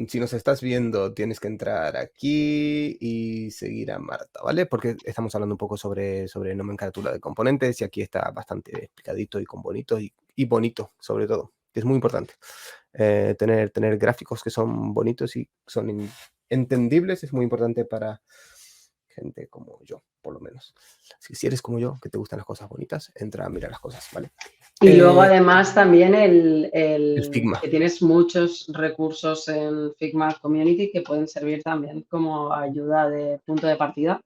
si nos estás viendo, tienes que entrar aquí y seguir a Marta, ¿vale? Porque estamos hablando un poco sobre nomenclatura de componentes y aquí está bastante explicadito y con bonito y bonito, sobre todo, que es muy importante. Tener gráficos que son bonitos y son entendibles es muy importante para gente como yo, por lo menos. Si eres como yo, que te gustan las cosas bonitas, entra a mirar las cosas, ¿vale? Y luego además también el Figma. que tienes muchos recursos en Figma Community que pueden servir también como ayuda de punto de partida.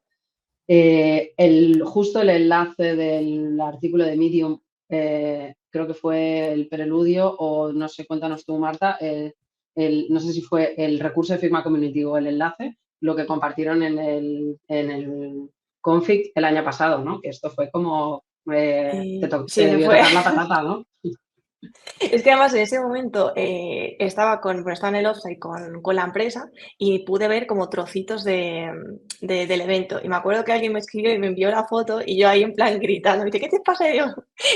Justo el enlace del artículo de Medium, creo que fue el preludio, o no sé, cuéntanos tú, Marta, no sé si fue el recurso de Figma Community o el enlace, lo que compartieron en el config el año pasado, ¿no? Que esto fue como... te debió tocar la patata, ¿no? Es que además en ese momento estaba en el offsite con la empresa y pude ver como trocitos del evento. Y me acuerdo que alguien me escribió y me envió la foto y yo ahí en plan gritando, me dice, ¿qué te pasa? Y yo,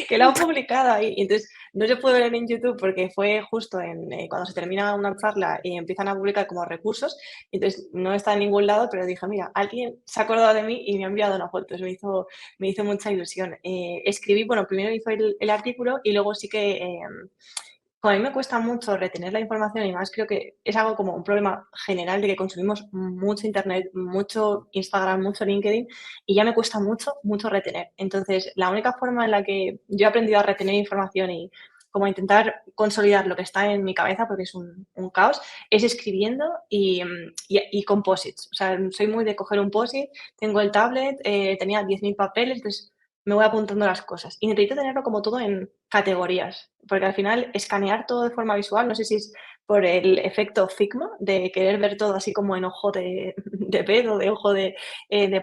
que lo han publicado ahí. Y entonces no se puede ver en YouTube porque fue justo cuando se termina una charla y empiezan a publicar como recursos. Entonces no está en ningún lado, pero dije, mira, alguien se ha acordado de mí y me ha enviado una foto. Eso me hizo mucha ilusión. Escribí, bueno, primero hizo el artículo y luego sí que... como a mí me cuesta mucho retener la información y más creo que es algo como un problema general de que consumimos mucho Internet, mucho Instagram, mucho LinkedIn y ya me cuesta mucho, mucho retener. Entonces, la única forma en la que yo he aprendido a retener información y como a intentar consolidar lo que está en mi cabeza, porque es un caos, es escribiendo y con post-its. O sea, soy muy de coger un post-it, tengo el tablet, tenía 10.000 papeles, entonces me voy apuntando las cosas. Y necesito tenerlo como todo en categorías, porque al final escanear todo de forma visual, no sé si es por el efecto Figma, de querer ver todo así como en ojo de pez o de ojo de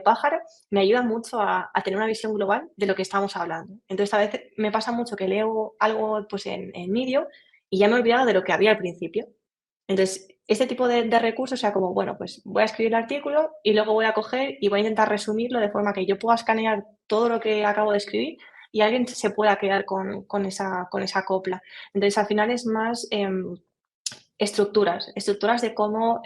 pájaro, me ayuda mucho a tener una visión global de lo que estamos hablando. Entonces, a veces me pasa mucho que leo algo pues, en Medium y ya me he olvidado de lo que había al principio. Entonces, este tipo de recursos, o sea, como, bueno, pues voy a escribir el artículo y luego voy a coger y voy a intentar resumirlo de forma que yo pueda escanear todo lo que acabo de escribir y alguien se pueda quedar con esa copla. Entonces, al final es más estructuras de cómo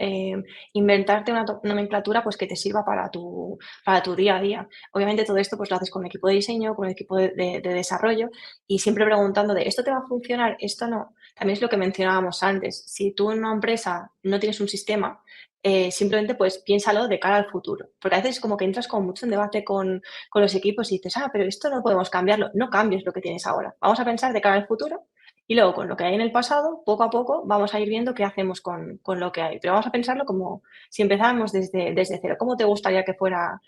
inventarte una nomenclatura pues, que te sirva para tu día a día. Obviamente todo esto pues, lo haces con un equipo de diseño, con un equipo de desarrollo y siempre preguntando de ¿esto te va a funcionar? ¿Esto no? También es lo que mencionábamos antes. Si tú en una empresa no tienes un sistema, simplemente pues piénsalo de cara al futuro. Porque a veces como que entras como mucho en debate con los equipos y dices, pero esto no podemos cambiarlo. No cambies lo que tienes ahora. Vamos a pensar de cara al futuro y luego, con lo que hay en el pasado, poco a poco vamos a ir viendo qué hacemos con lo que hay. Pero vamos a pensarlo como si empezáramos desde cero. ¿Cómo te gustaría que fuera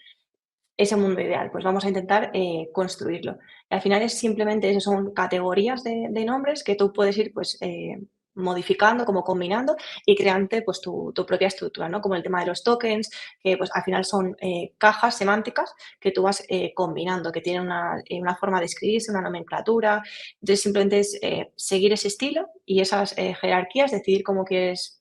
ese mundo ideal? Pues vamos a intentar construirlo. Y al final es simplemente eso, son categorías de nombres que tú puedes ir pues, modificando, como combinando y creando pues, tu propia estructura, ¿no? Como el tema de los tokens, que pues, al final son cajas semánticas que tú vas combinando, que tienen una forma de escribirse, una nomenclatura. Entonces, simplemente es seguir ese estilo y esas jerarquías, decidir cómo quieres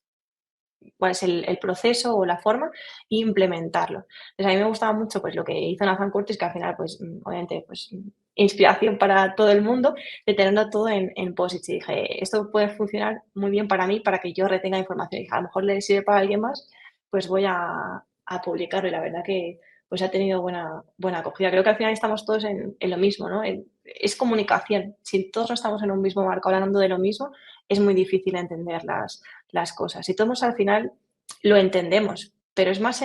cuál es el proceso o la forma e implementarlo. Entonces, a mí me gustaba mucho pues, lo que hizo Nathan Curtis, que al final, pues, obviamente, pues, inspiración para todo el mundo, de tenerlo todo en POSITs. Y dije, esto puede funcionar muy bien para mí, para que yo retenga información. Y dije, a lo mejor le sirve para alguien más, pues voy a publicarlo. Y la verdad que pues ha tenido buena acogida. Creo que al final estamos todos en lo mismo, ¿no? Es comunicación. Si todos no estamos en un mismo marco hablando de lo mismo, es muy difícil entender las cosas. Y todos al final lo entendemos, pero es más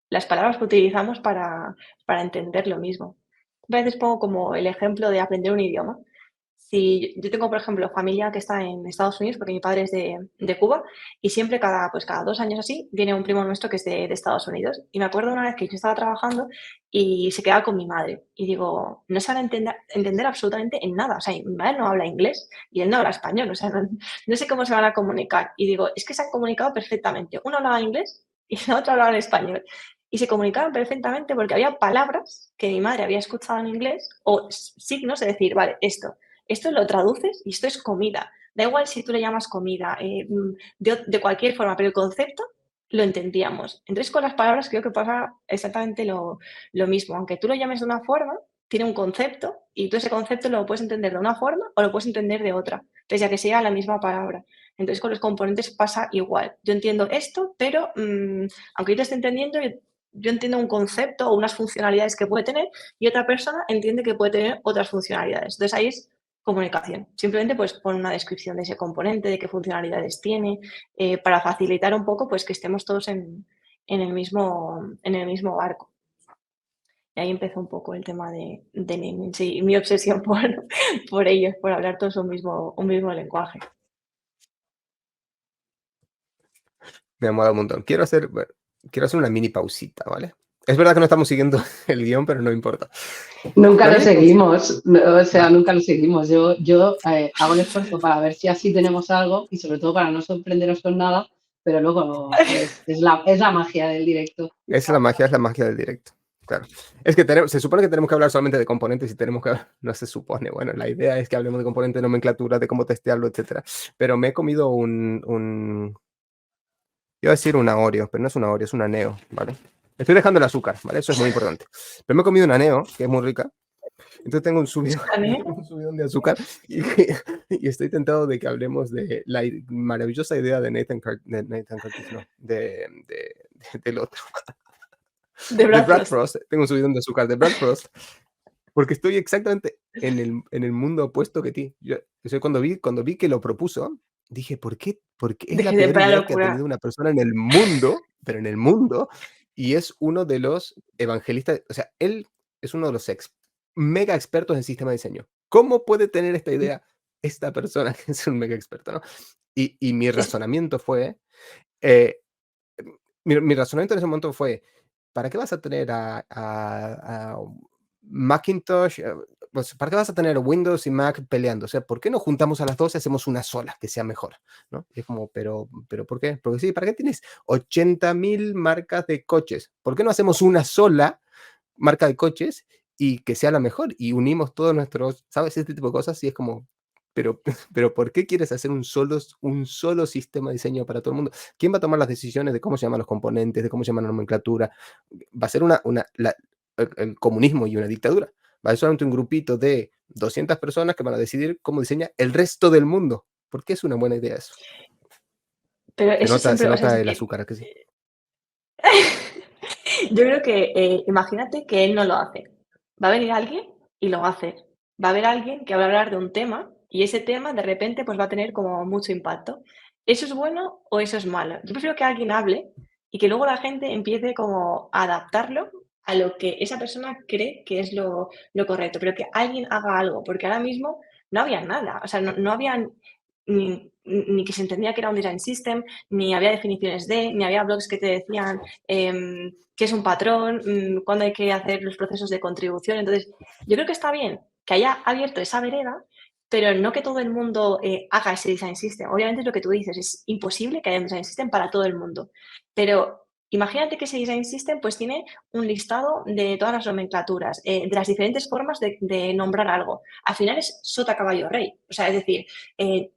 las palabras que utilizamos para entender lo mismo. A veces pongo como el ejemplo de aprender un idioma. Si yo tengo, por ejemplo, familia que está en Estados Unidos, porque mi padre es de Cuba, y siempre cada 2 años así viene un primo nuestro que es de Estados Unidos. Y me acuerdo una vez que yo estaba trabajando y se quedaba con mi madre. Y digo, no se van a entender absolutamente en nada. O sea, mi madre no habla inglés y él no habla español. O sea, no sé cómo se van a comunicar. Y digo, es que se han comunicado perfectamente. Uno hablaba inglés y el otro hablaba en español. Y se comunicaban perfectamente porque había palabras que mi madre había escuchado en inglés o signos de decir, vale, esto lo traduces y esto es comida. Da igual si tú le llamas comida, de cualquier forma, pero el concepto lo entendíamos. Entonces, con las palabras creo que pasa exactamente lo mismo. Aunque tú lo llames de una forma, tiene un concepto y tú ese concepto lo puedes entender de una forma o lo puedes entender de otra, pese a que sea la misma palabra. Entonces, con los componentes pasa igual. Yo entiendo esto, pero aunque yo te esté entendiendo, yo entiendo un concepto o unas funcionalidades que puede tener y otra persona entiende que puede tener otras funcionalidades. Entonces, ahí es comunicación. Simplemente pues pon una descripción de ese componente, de qué funcionalidades tiene, para facilitar un poco pues que estemos todos en el mismo barco. Y ahí empezó un poco el tema de naming, sí, mi obsesión por ellos, por hablar todos un mismo lenguaje. Me ha molado un montón. Quiero hacer una mini pausita, ¿vale? Es verdad que no estamos siguiendo el guión, pero no importa. Nunca lo seguimos, o sea, nunca lo seguimos. Yo hago el esfuerzo para ver si así tenemos algo y sobre todo para no sorprenderos con nada, pero luego es la magia del directo. Es la magia del directo. Claro. Es que se supone que tenemos que hablar solamente de componentes y tenemos que no se supone, bueno, la idea es que hablemos de componentes, de nomenclatura, de cómo testearlo, etcétera. Pero me he comido iba a decir una Oreo, pero no es una Oreo, es una Neo, ¿vale? Estoy dejando el azúcar, ¿vale? Eso es muy importante. Pero me he comido una Neo, que es muy rica. Entonces tengo un subidón de azúcar y estoy tentado de que hablemos de la maravillosa idea de Nathan Curtis, no, del otro. De Brad Frost. Tengo un subidón de azúcar de Brad Frost porque estoy exactamente en el mundo opuesto que ti. Yo cuando vi que lo propuso, dije, ¿por qué? Porque es la peor idea que ha tenido una persona en el mundo, pero en el mundo, y es uno de los evangelistas, o sea, él es uno de los mega expertos en sistema de diseño. ¿Cómo puede tener esta idea esta persona que es un mega experto, ¿no? Y mi razonamiento fue, mi razonamiento en ese momento fue, ¿para qué vas a tener a Macintosh? Pues, ¿para qué vas a tener Windows y Mac peleando? O sea, ¿por qué no juntamos a las dos y hacemos una sola que sea mejor? ¿No? Y es como, pero ¿por qué? Porque sí, ¿para qué tienes 80.000 marcas de coches? ¿Por qué no hacemos una sola marca de coches y que sea la mejor? Y unimos todos nuestros, ¿sabes? Este tipo de cosas y es como, pero ¿por qué quieres hacer un solo sistema de diseño para todo el mundo? ¿Quién va a tomar las decisiones de cómo se llaman los componentes, de cómo se llama la nomenclatura? Va a ser el comunismo y una dictadura. Va a ser solamente un grupito de 200 personas que van a decidir cómo diseña el resto del mundo. ¿Por qué es una buena idea eso? Pero eso se nota el azúcar, ¿a que sí? Yo creo que, imagínate que él no lo hace. Va a venir alguien y lo va a hacer. Va a haber alguien que va a hablar de un tema y ese tema de repente pues va a tener como mucho impacto. ¿Eso es bueno o eso es malo? Yo prefiero que alguien hable y que luego la gente empiece como a adaptarlo a lo que esa persona cree que es lo correcto, pero que alguien haga algo, porque ahora mismo no había nada, o sea, no había ni que se entendía que era un design system, ni había definiciones ni había blogs que te decían qué es un patrón, cuándo hay que hacer los procesos de contribución. Entonces, yo creo que está bien que haya abierto esa vereda, pero no que todo el mundo haga ese design system. Obviamente es lo que tú dices, es imposible que haya un design system para todo el mundo, pero imagínate que ese design system pues tiene un listado de todas las nomenclaturas, de las diferentes formas de nombrar algo. Al final es sota, caballo, rey. O sea, es decir,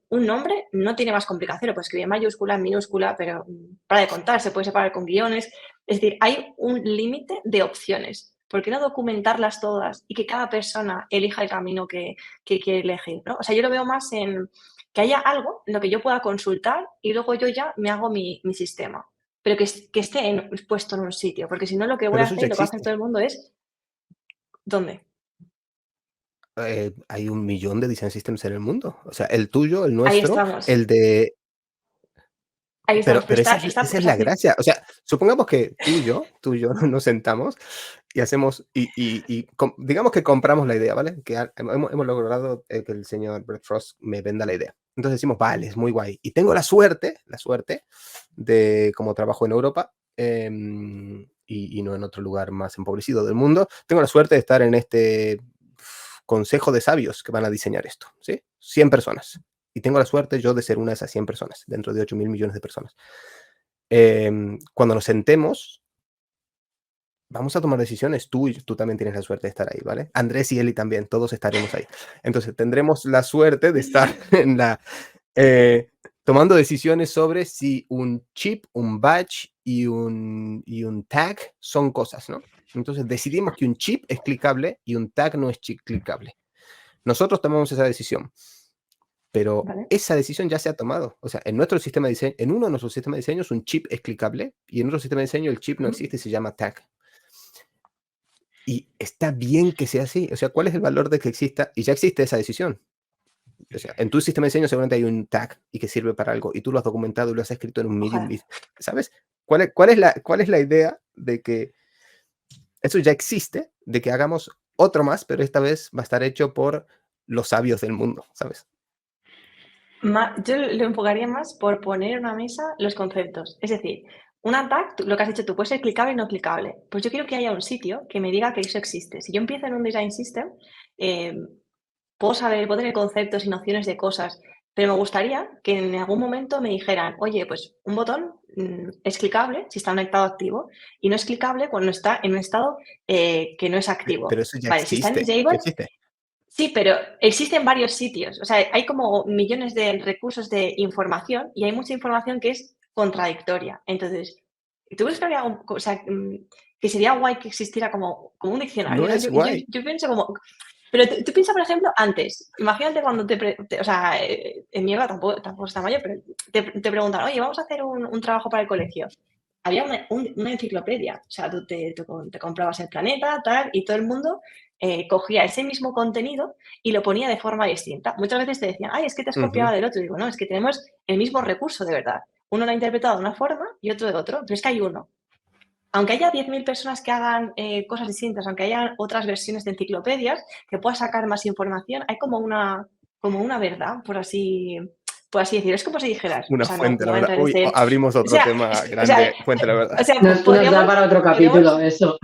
un nombre no tiene más complicación, lo puedes escribir en mayúscula, en minúscula, pero para de contar, se puede separar con guiones. Es decir, hay un límite de opciones. ¿Por qué no documentarlas todas y que cada persona elija el camino que quiere elegir, ¿no? O sea, yo lo veo más en que haya algo en lo que yo pueda consultar y luego yo ya me hago mi sistema, pero que esté puesto en un sitio, porque si no lo que voy a hacer y lo que va a hacer todo el mundo es ¿dónde? Hay 1 millón de design systems en el mundo. O sea, el tuyo, el Ahí nuestro, estamos. el de... Ahí estamos. Pero esa es la gracia. O sea, supongamos que tú y yo nos sentamos y hacemos, digamos que compramos la idea, ¿vale? Que hemos logrado que el señor Brad Frost me venda la idea. Entonces decimos, vale, es muy guay. Y tengo la suerte de, como trabajo en Europa, y no en otro lugar más empobrecido del mundo, tengo la suerte de estar en este consejo de sabios que van a diseñar esto, ¿sí? 100 personas. Y tengo la suerte yo de ser una de esas 100 personas, dentro de 8.000 millones de personas. Cuando nos sentemos, vamos a tomar decisiones. Tú también tienes la suerte de estar ahí, ¿vale? Andrés y Eli también, todos estaremos ahí. Entonces tendremos la suerte de estar tomando decisiones sobre si un chip, un badge y un tag son cosas, ¿no? Entonces decidimos que un chip es clicable y un tag no es clicable. Nosotros tomamos esa decisión. Pero esa decisión ya se ha tomado. O sea, en nuestro sistema de diseño, en uno de nuestros sistemas de diseño, un chip es clicable y en otro sistema de diseño el chip no existe y se llama tag. Y está bien que sea así. O sea, ¿cuál es el valor de que exista? Y ya existe esa decisión. O sea, en tu sistema de diseño seguramente hay un tag y que sirve para algo y tú lo has documentado y lo has escrito en un medium. ¿Sabes? ¿Cuál es la idea de que eso ya existe, de que hagamos otro más, pero esta vez va a estar hecho por los sabios del mundo, ¿sabes? Yo lo enfocaría más por poner en una mesa los conceptos. Es decir, un tag, lo que has dicho tú, puede ser clicable y no clicable. Pues yo quiero que haya un sitio que me diga que eso existe. Si yo empiezo en un design system, puedo tener conceptos y nociones de cosas pero me gustaría que en algún momento me dijeran, oye, pues un botón es clicable si está conectado activo y no es clicable cuando está en un estado que no es activo. Pero eso ya Vale, si está en existe. disable, Existe. sí, pero existen varios sitios. O sea, hay como millones de recursos de información y hay mucha información que es contradictoria. Entonces, ¿tú crees que habría o sea, que sería guay que existiera como un diccionario? No ¿No? es guay. Yo pienso como. Pero tú piensas, por ejemplo, antes. Imagínate cuando o sea, en mi edad tampoco está mayor, pero te preguntan, oye, vamos a hacer un trabajo para el colegio. Había una enciclopedia. O sea, tú te comprabas el planeta, tal, y todo el mundo cogía ese mismo contenido y lo ponía de forma distinta. Muchas veces te decían, ay, es que te has copiado del otro. Y digo, no, es que tenemos el mismo recurso de verdad. Uno lo ha interpretado de una forma y otro de otro, pero es que hay uno. Aunque haya 10.000 personas que hagan cosas distintas, aunque haya otras versiones de enciclopedias que puedas sacar más información, hay como una verdad, por así decirlo. Es como si dijeras, o Una sea, fuente, no la voy a verdad. entrar en Uy, este. abrimos O otro sea, tema grande. Fuente, la verdad. Nos da para otro capítulo eso.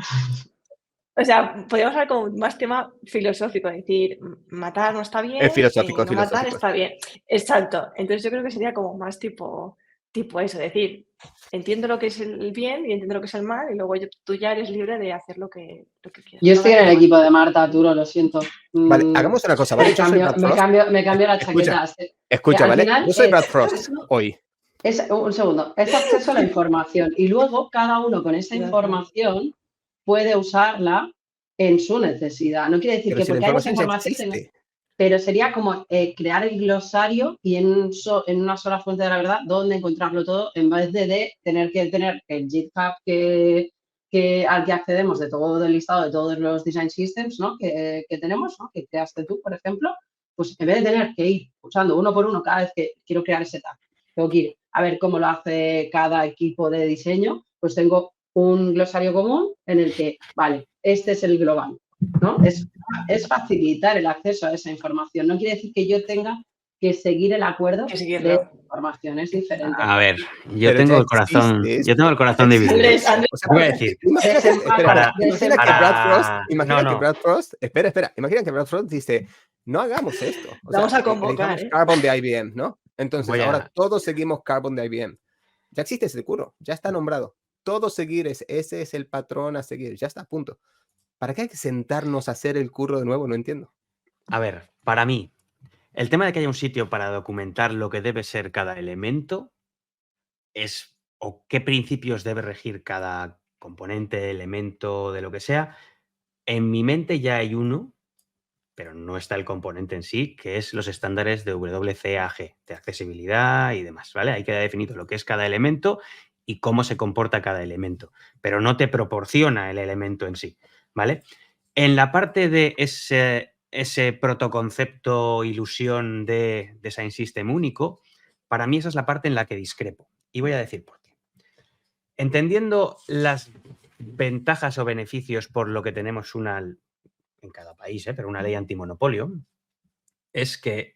Podríamos hablar como más tema filosófico, es decir, matar no está bien, Es filosófico, no matar filosófico. está bien. Exacto. Entonces yo creo que sería como más tipo eso, es decir, entiendo lo que es el bien y entiendo lo que es el mal y luego tú ya eres libre de hacer lo que quieras. Yo No estoy me en el hace equipo de Marta, Arturo, lo siento. Vale, hagamos una cosa, ¿vale? Yo soy Brad Frost. Me cambio la Escucha, chaqueta. escucha, Al ¿vale? final Yo soy Brad Frost hoy. un segundo, es acceso a la información y luego cada uno con esa información puede usarla en su necesidad. No quiere decir Pero que si la porque haya esa información ya información existe. pero sería como crear el glosario y en una sola fuente de la verdad donde encontrarlo todo en vez de tener que tener el GitHub al que accedemos de todo el listado de todos los design systems, ¿no? que tenemos, ¿no? Que creaste tú, por ejemplo, pues en vez de tener que ir usando uno por uno cada vez que quiero crear ese tag, tengo que ir a ver cómo lo hace cada equipo de diseño, pues tengo un glosario común en el que, vale, este es el global, ¿no? Es facilitar el acceso a esa información. No quiere decir que yo tenga que seguir el acuerdo de esa información, es diferente. A ver, yo Pero tengo ya el corazón, existe yo tengo el corazón existe. dividido. Andrés, O sea, Te voy a decir, imagina que Brad Frost, no. que Brad Frost, espera, imagina que Brad Frost dice, no hagamos esto. O vamos sea, a convocar, elijamos Carbon de IBM, ¿no? Entonces, ahora a... todos seguimos Carbon de IBM. Ya existe ese curro, ya está nombrado. Todos seguir, ese es el patrón a seguir, ya está, punto. ¿Para qué hay que sentarnos a hacer el curro de nuevo? No entiendo. A ver, para mí, el tema de que haya un sitio para documentar lo que debe ser cada elemento es, o qué principios debe regir cada componente, elemento, de lo que sea. En mi mente ya hay uno, pero no está el componente en sí, que es los estándares de WCAG, de accesibilidad y demás, ¿vale? Ahí queda definido lo que es cada elemento y cómo se comporta cada elemento, pero no te proporciona el elemento en sí, ¿vale? En la parte de ese protoconcepto, ilusión de Design System único, para mí esa es la parte en la que discrepo. Y voy a decir por qué. Entendiendo las ventajas o beneficios por lo que tenemos en cada país, pero una ley antimonopolio, es que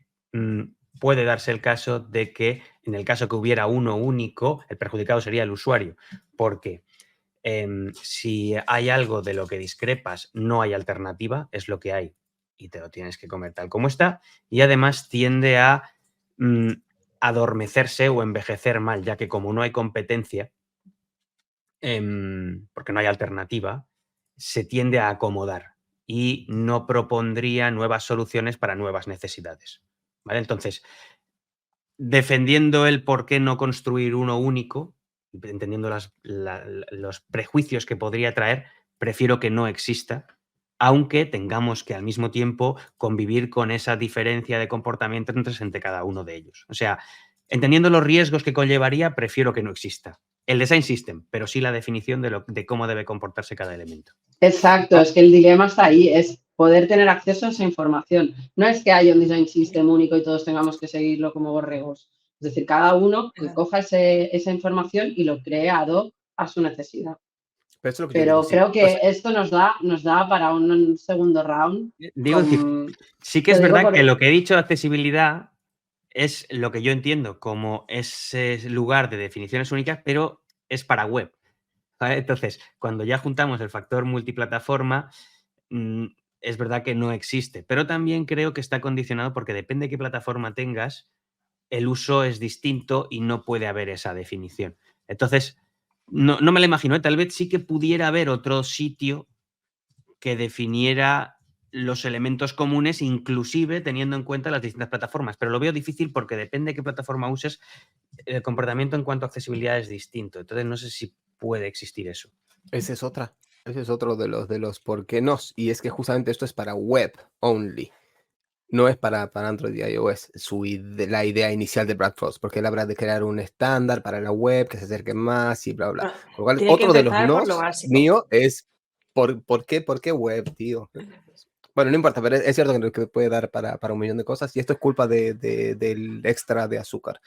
puede darse el caso de que en el caso que hubiera uno único, el perjudicado sería el usuario, porque si hay algo de lo que discrepas, no hay alternativa, es lo que hay y te lo tienes que comer tal como está, y además tiende a adormecerse o envejecer mal, ya que como no hay competencia, porque no hay alternativa, se tiende a acomodar y no propondría nuevas soluciones para nuevas necesidades, ¿vale? Entonces, defendiendo el por qué no construir uno único, entendiendo los prejuicios que podría traer, prefiero que no exista, aunque tengamos que al mismo tiempo convivir con esa diferencia de comportamiento entre cada uno de ellos. O sea, entendiendo los riesgos que conllevaría, prefiero que no exista el design system, pero sí la definición de cómo debe comportarse cada elemento. Exacto, es que el dilema está ahí, es poder tener acceso a esa información. No es que haya un design system único y todos tengamos que seguirlo como borregos. Es decir, cada uno que coja esa información y lo cree ad hoc a su necesidad. Pero creo que esto nos da para un segundo round. Sí que es verdad que lo que he dicho de accesibilidad es lo que yo entiendo como ese lugar de definiciones únicas, pero es para web. ¿Vale? Entonces, cuando ya juntamos el factor multiplataforma, es verdad que no existe, pero también creo que está condicionado porque depende de qué plataforma tengas, el uso es distinto y no puede haber esa definición. Entonces, no me lo imagino, ¿eh? Tal vez sí que pudiera haber otro sitio que definiera los elementos comunes, inclusive teniendo en cuenta las distintas plataformas, pero lo veo difícil porque depende de qué plataforma uses, el comportamiento en cuanto a accesibilidad es distinto. Entonces, no sé si puede existir eso. Esa es otra. Ese es otro de los por qué no. Y es que justamente esto es para web only. No es para Android y iOS la idea inicial de Brad Frost, porque él habrá de crear un estándar para la web que se acerque más y bla, bla. Bueno, Con lo cual, tiene que otro de los empezar por nos lo básico. mío es ¿por qué web, tío? Bueno, no importa, pero es cierto que puede dar para un millón de cosas y esto es culpa del extra de azúcar.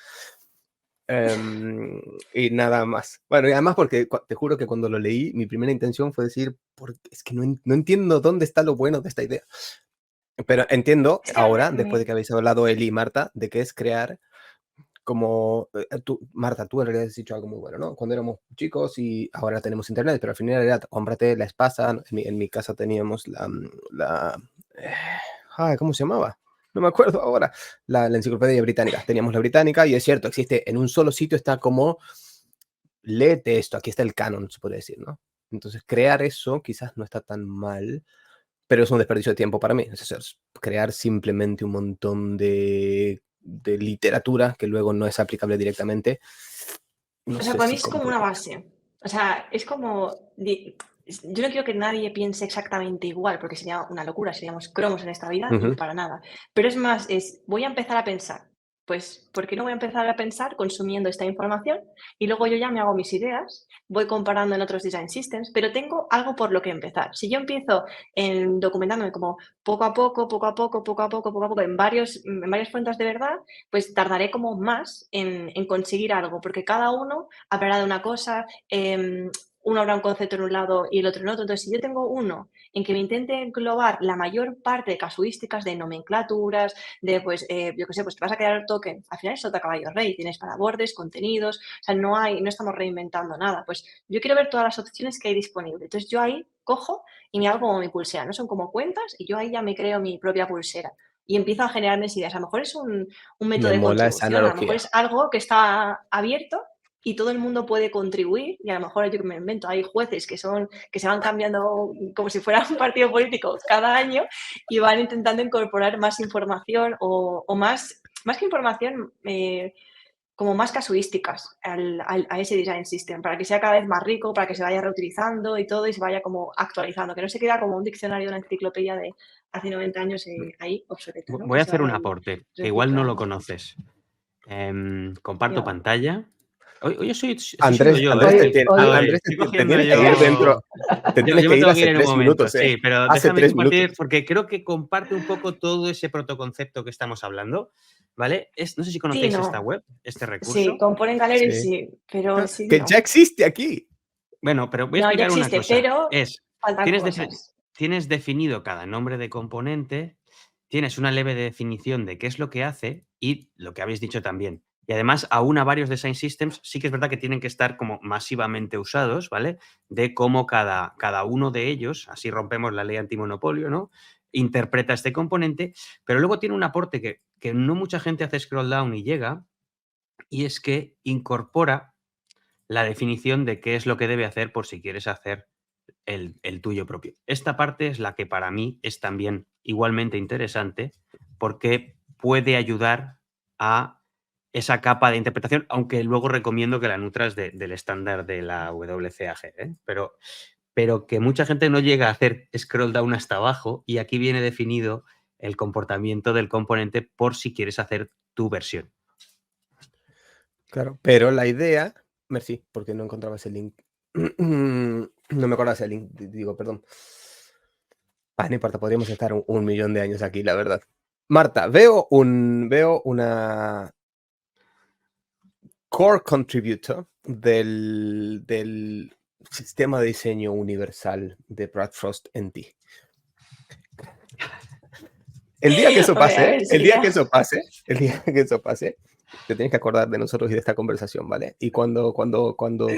Y nada más. Bueno, y además porque te juro que cuando lo leí, mi primera intención fue decir, es que no entiendo dónde está lo bueno de esta idea. Pero entiendo Es que ahora, después de que habéis hablado Eli y Marta, de que es crear como... Marta, tú en realidad has dicho algo muy bueno, ¿no? Cuando éramos chicos y ahora tenemos internet, pero al final era cómprate la Espasa. En mi casa teníamos ¿cómo se llamaba? No me acuerdo ahora. La enciclopedia británica. Teníamos la británica y es cierto, existe en un solo sitio, está como... Léete esto, aquí está el canon, se puede decir, ¿no? Entonces, crear eso quizás no está tan mal, pero es un desperdicio de tiempo para mí. Es decir, crear simplemente un montón de literatura que luego no es aplicable directamente. No O sea, sé para mí si es como una compensa. base. O sea, es como... Yo no quiero que nadie piense exactamente igual, porque sería una locura, seríamos cromos en esta vida y Ujú. para nada. Pero es más, voy a empezar a pensar. Pues, ¿por qué no voy a empezar a pensar consumiendo esta información? Y luego yo ya me hago mis ideas, voy comparando en otros design systems, pero tengo algo por lo que empezar. Si yo empiezo documentándome como poco a poco, poco a poco, poco a poco, poco a poco, en varias fuentes de verdad, pues tardaré como más en conseguir algo, porque cada uno hablará de una cosa, uno habrá un concepto en un lado y el otro en otro. Entonces, si yo tengo uno en que me intente englobar la mayor parte de casuísticas, de nomenclaturas, de pues, yo qué sé, pues te vas a crear el token, al final es otra caballo rey, tienes para bordes, contenidos, o sea, no estamos reinventando nada. Pues yo quiero ver todas las opciones que hay disponibles. Entonces, yo ahí cojo y me hago como mi pulsera, no son como cuentas y yo ahí ya me creo mi propia pulsera y empiezo a generar mis ideas. A lo mejor es un método Me de mola esa contribución, a lo mejor analogía. es algo que está abierto y todo el mundo puede contribuir y a lo mejor yo que me invento, hay jueces que se van cambiando como si fuera un partido político cada año y van intentando incorporar más información o más que información, como más casuísticas a ese design system, para que sea cada vez más rico, para que se vaya reutilizando y todo y se vaya como actualizando, que no se queda como un diccionario, una enciclopedia de hace 90 años ahí obsoleta, ¿no? Voy Que a se hacer un vaya ahí aporte, que igual no lo reciclando. conoces. Comparto Dígame. pantalla. Hoy estoy siendo Andrés, yo, Andrés, Hoy, hoy, estoy te cogiendo tienes que ir yo... dentro. Te tienes Yo que me ir tengo que hace ir en un 3 momento, minutos, sí, pero Hace déjame 3 compartir minutos. porque creo que comparte un poco todo ese protoconcepto que estamos hablando, ¿vale? No sé si Sí, conocéis esta no. web, este Sí, recurso. Component Gallery Sí. sí, pero sí, Que ya no. existe aquí. Bueno, pero voy a No, ya explicar una existe, cosa. pero faltan Tienes, cosas. tienes definido cada nombre de componente, tienes una leve definición de qué es lo que hace y lo que habéis dicho también. Y además, aún a varios design systems sí que es verdad que tienen que estar como masivamente usados, ¿vale? De cómo cada uno de ellos, así rompemos la ley antimonopolio, ¿no? Interpreta este componente, pero luego tiene un aporte que no mucha gente hace scroll down y llega, y es que incorpora la definición de qué es lo que debe hacer por si quieres hacer el tuyo propio. Esta parte es la que para mí es también igualmente interesante porque puede ayudar a esa capa de interpretación, aunque luego recomiendo que la nutras del estándar de la WCAG, ¿eh? Pero que mucha gente no llega a hacer scroll down hasta abajo y aquí viene definido el comportamiento del componente por si quieres hacer tu versión. Claro, pero la idea... Merci, porque no encontraba ese link. No me acordaba ese link, digo, perdón. No importa, podríamos estar un millón de años aquí, la verdad. Marta, veo una core contributor del sistema de diseño universal de Brad Frost en ti. El día que eso Hombre, a pase, ver, sería... te tienes que acordar de nosotros y de esta conversación, ¿vale? Y cuando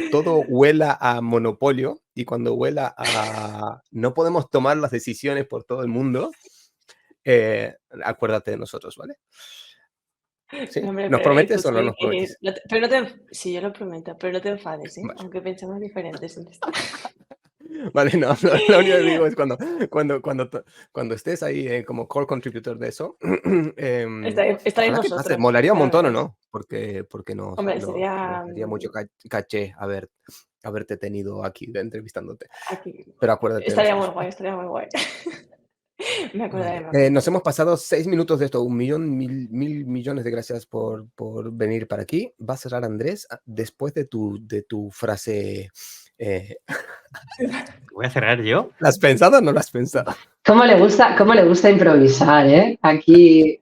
todo huela a monopolio y cuando huela a no podemos tomar las decisiones por todo el mundo, acuérdate de nosotros, ¿vale? ¿Sí? Hombre, ¿Nos pero, prometes o no escúchame, nos prometes? pero no te, sí, yo lo prometo, pero no te enfades, ¿eh? Vale. Aunque pensemos diferentes en esto. Vale, no, lo único que digo es cuando estés ahí como core contributor de eso, Estaréis ojalá que pase, vosotros, molaría un la montón, ¿o verdad. no? Porque Hombre, nos sería daría mucho caché haberte tenido aquí entrevistándote. aquí. Pero acuérdate de las Estaría muy cosas. guay, estaría muy guay. Me acordaré, Vale. me acordaré. Nos hemos pasado 6 minutos de esto. 1.000.000 millones de gracias por venir para aquí. Va a cerrar Andrés después de tu frase. ¿Voy a cerrar yo? ¿La has pensado o no la has pensado? ¿Cómo le gusta improvisar, eh? Aquí.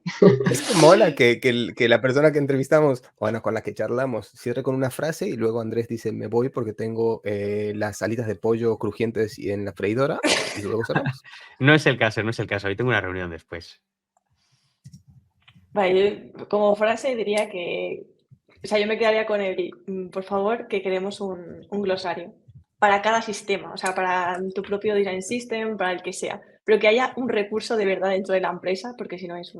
Es que mola que la persona que entrevistamos, bueno, con la que charlamos, cierre con una frase y luego Andrés dice, me voy porque tengo las alitas de pollo crujientes y en la freidora y luego cerramos. No es el caso, no es el caso. Hoy tengo una reunión después. Vale, yo como frase diría que, o sea, yo me quedaría con el, por favor, que queremos un glosario para cada sistema, o sea, para tu propio design system, para el que sea, pero que haya un recurso de verdad dentro de la empresa, porque si no es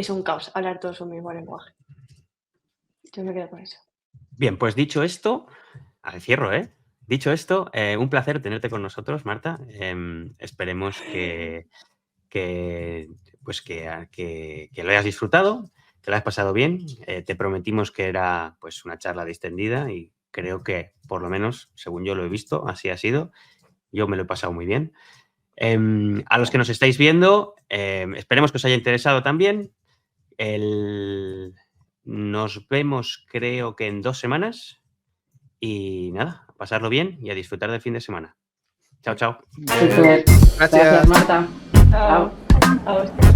un caos hablar todos un mismo lenguaje. Yo me quedo con eso. Bien, pues dicho esto, cierro, ¿eh? Dicho esto, un placer tenerte con nosotros, Marta. Esperemos que lo hayas disfrutado, que lo hayas pasado bien. Te prometimos que era pues una charla distendida y creo que, por lo menos, según yo lo he visto, así ha sido. Yo me lo he pasado muy bien. A los que nos estáis viendo, esperemos que os haya interesado también. Nos vemos, creo que en 2 semanas. Y nada, a pasarlo bien y a disfrutar del fin de semana. Chao, chao. Súper. Gracias. Gracias, Marta. Chao. Chao. A vosotros.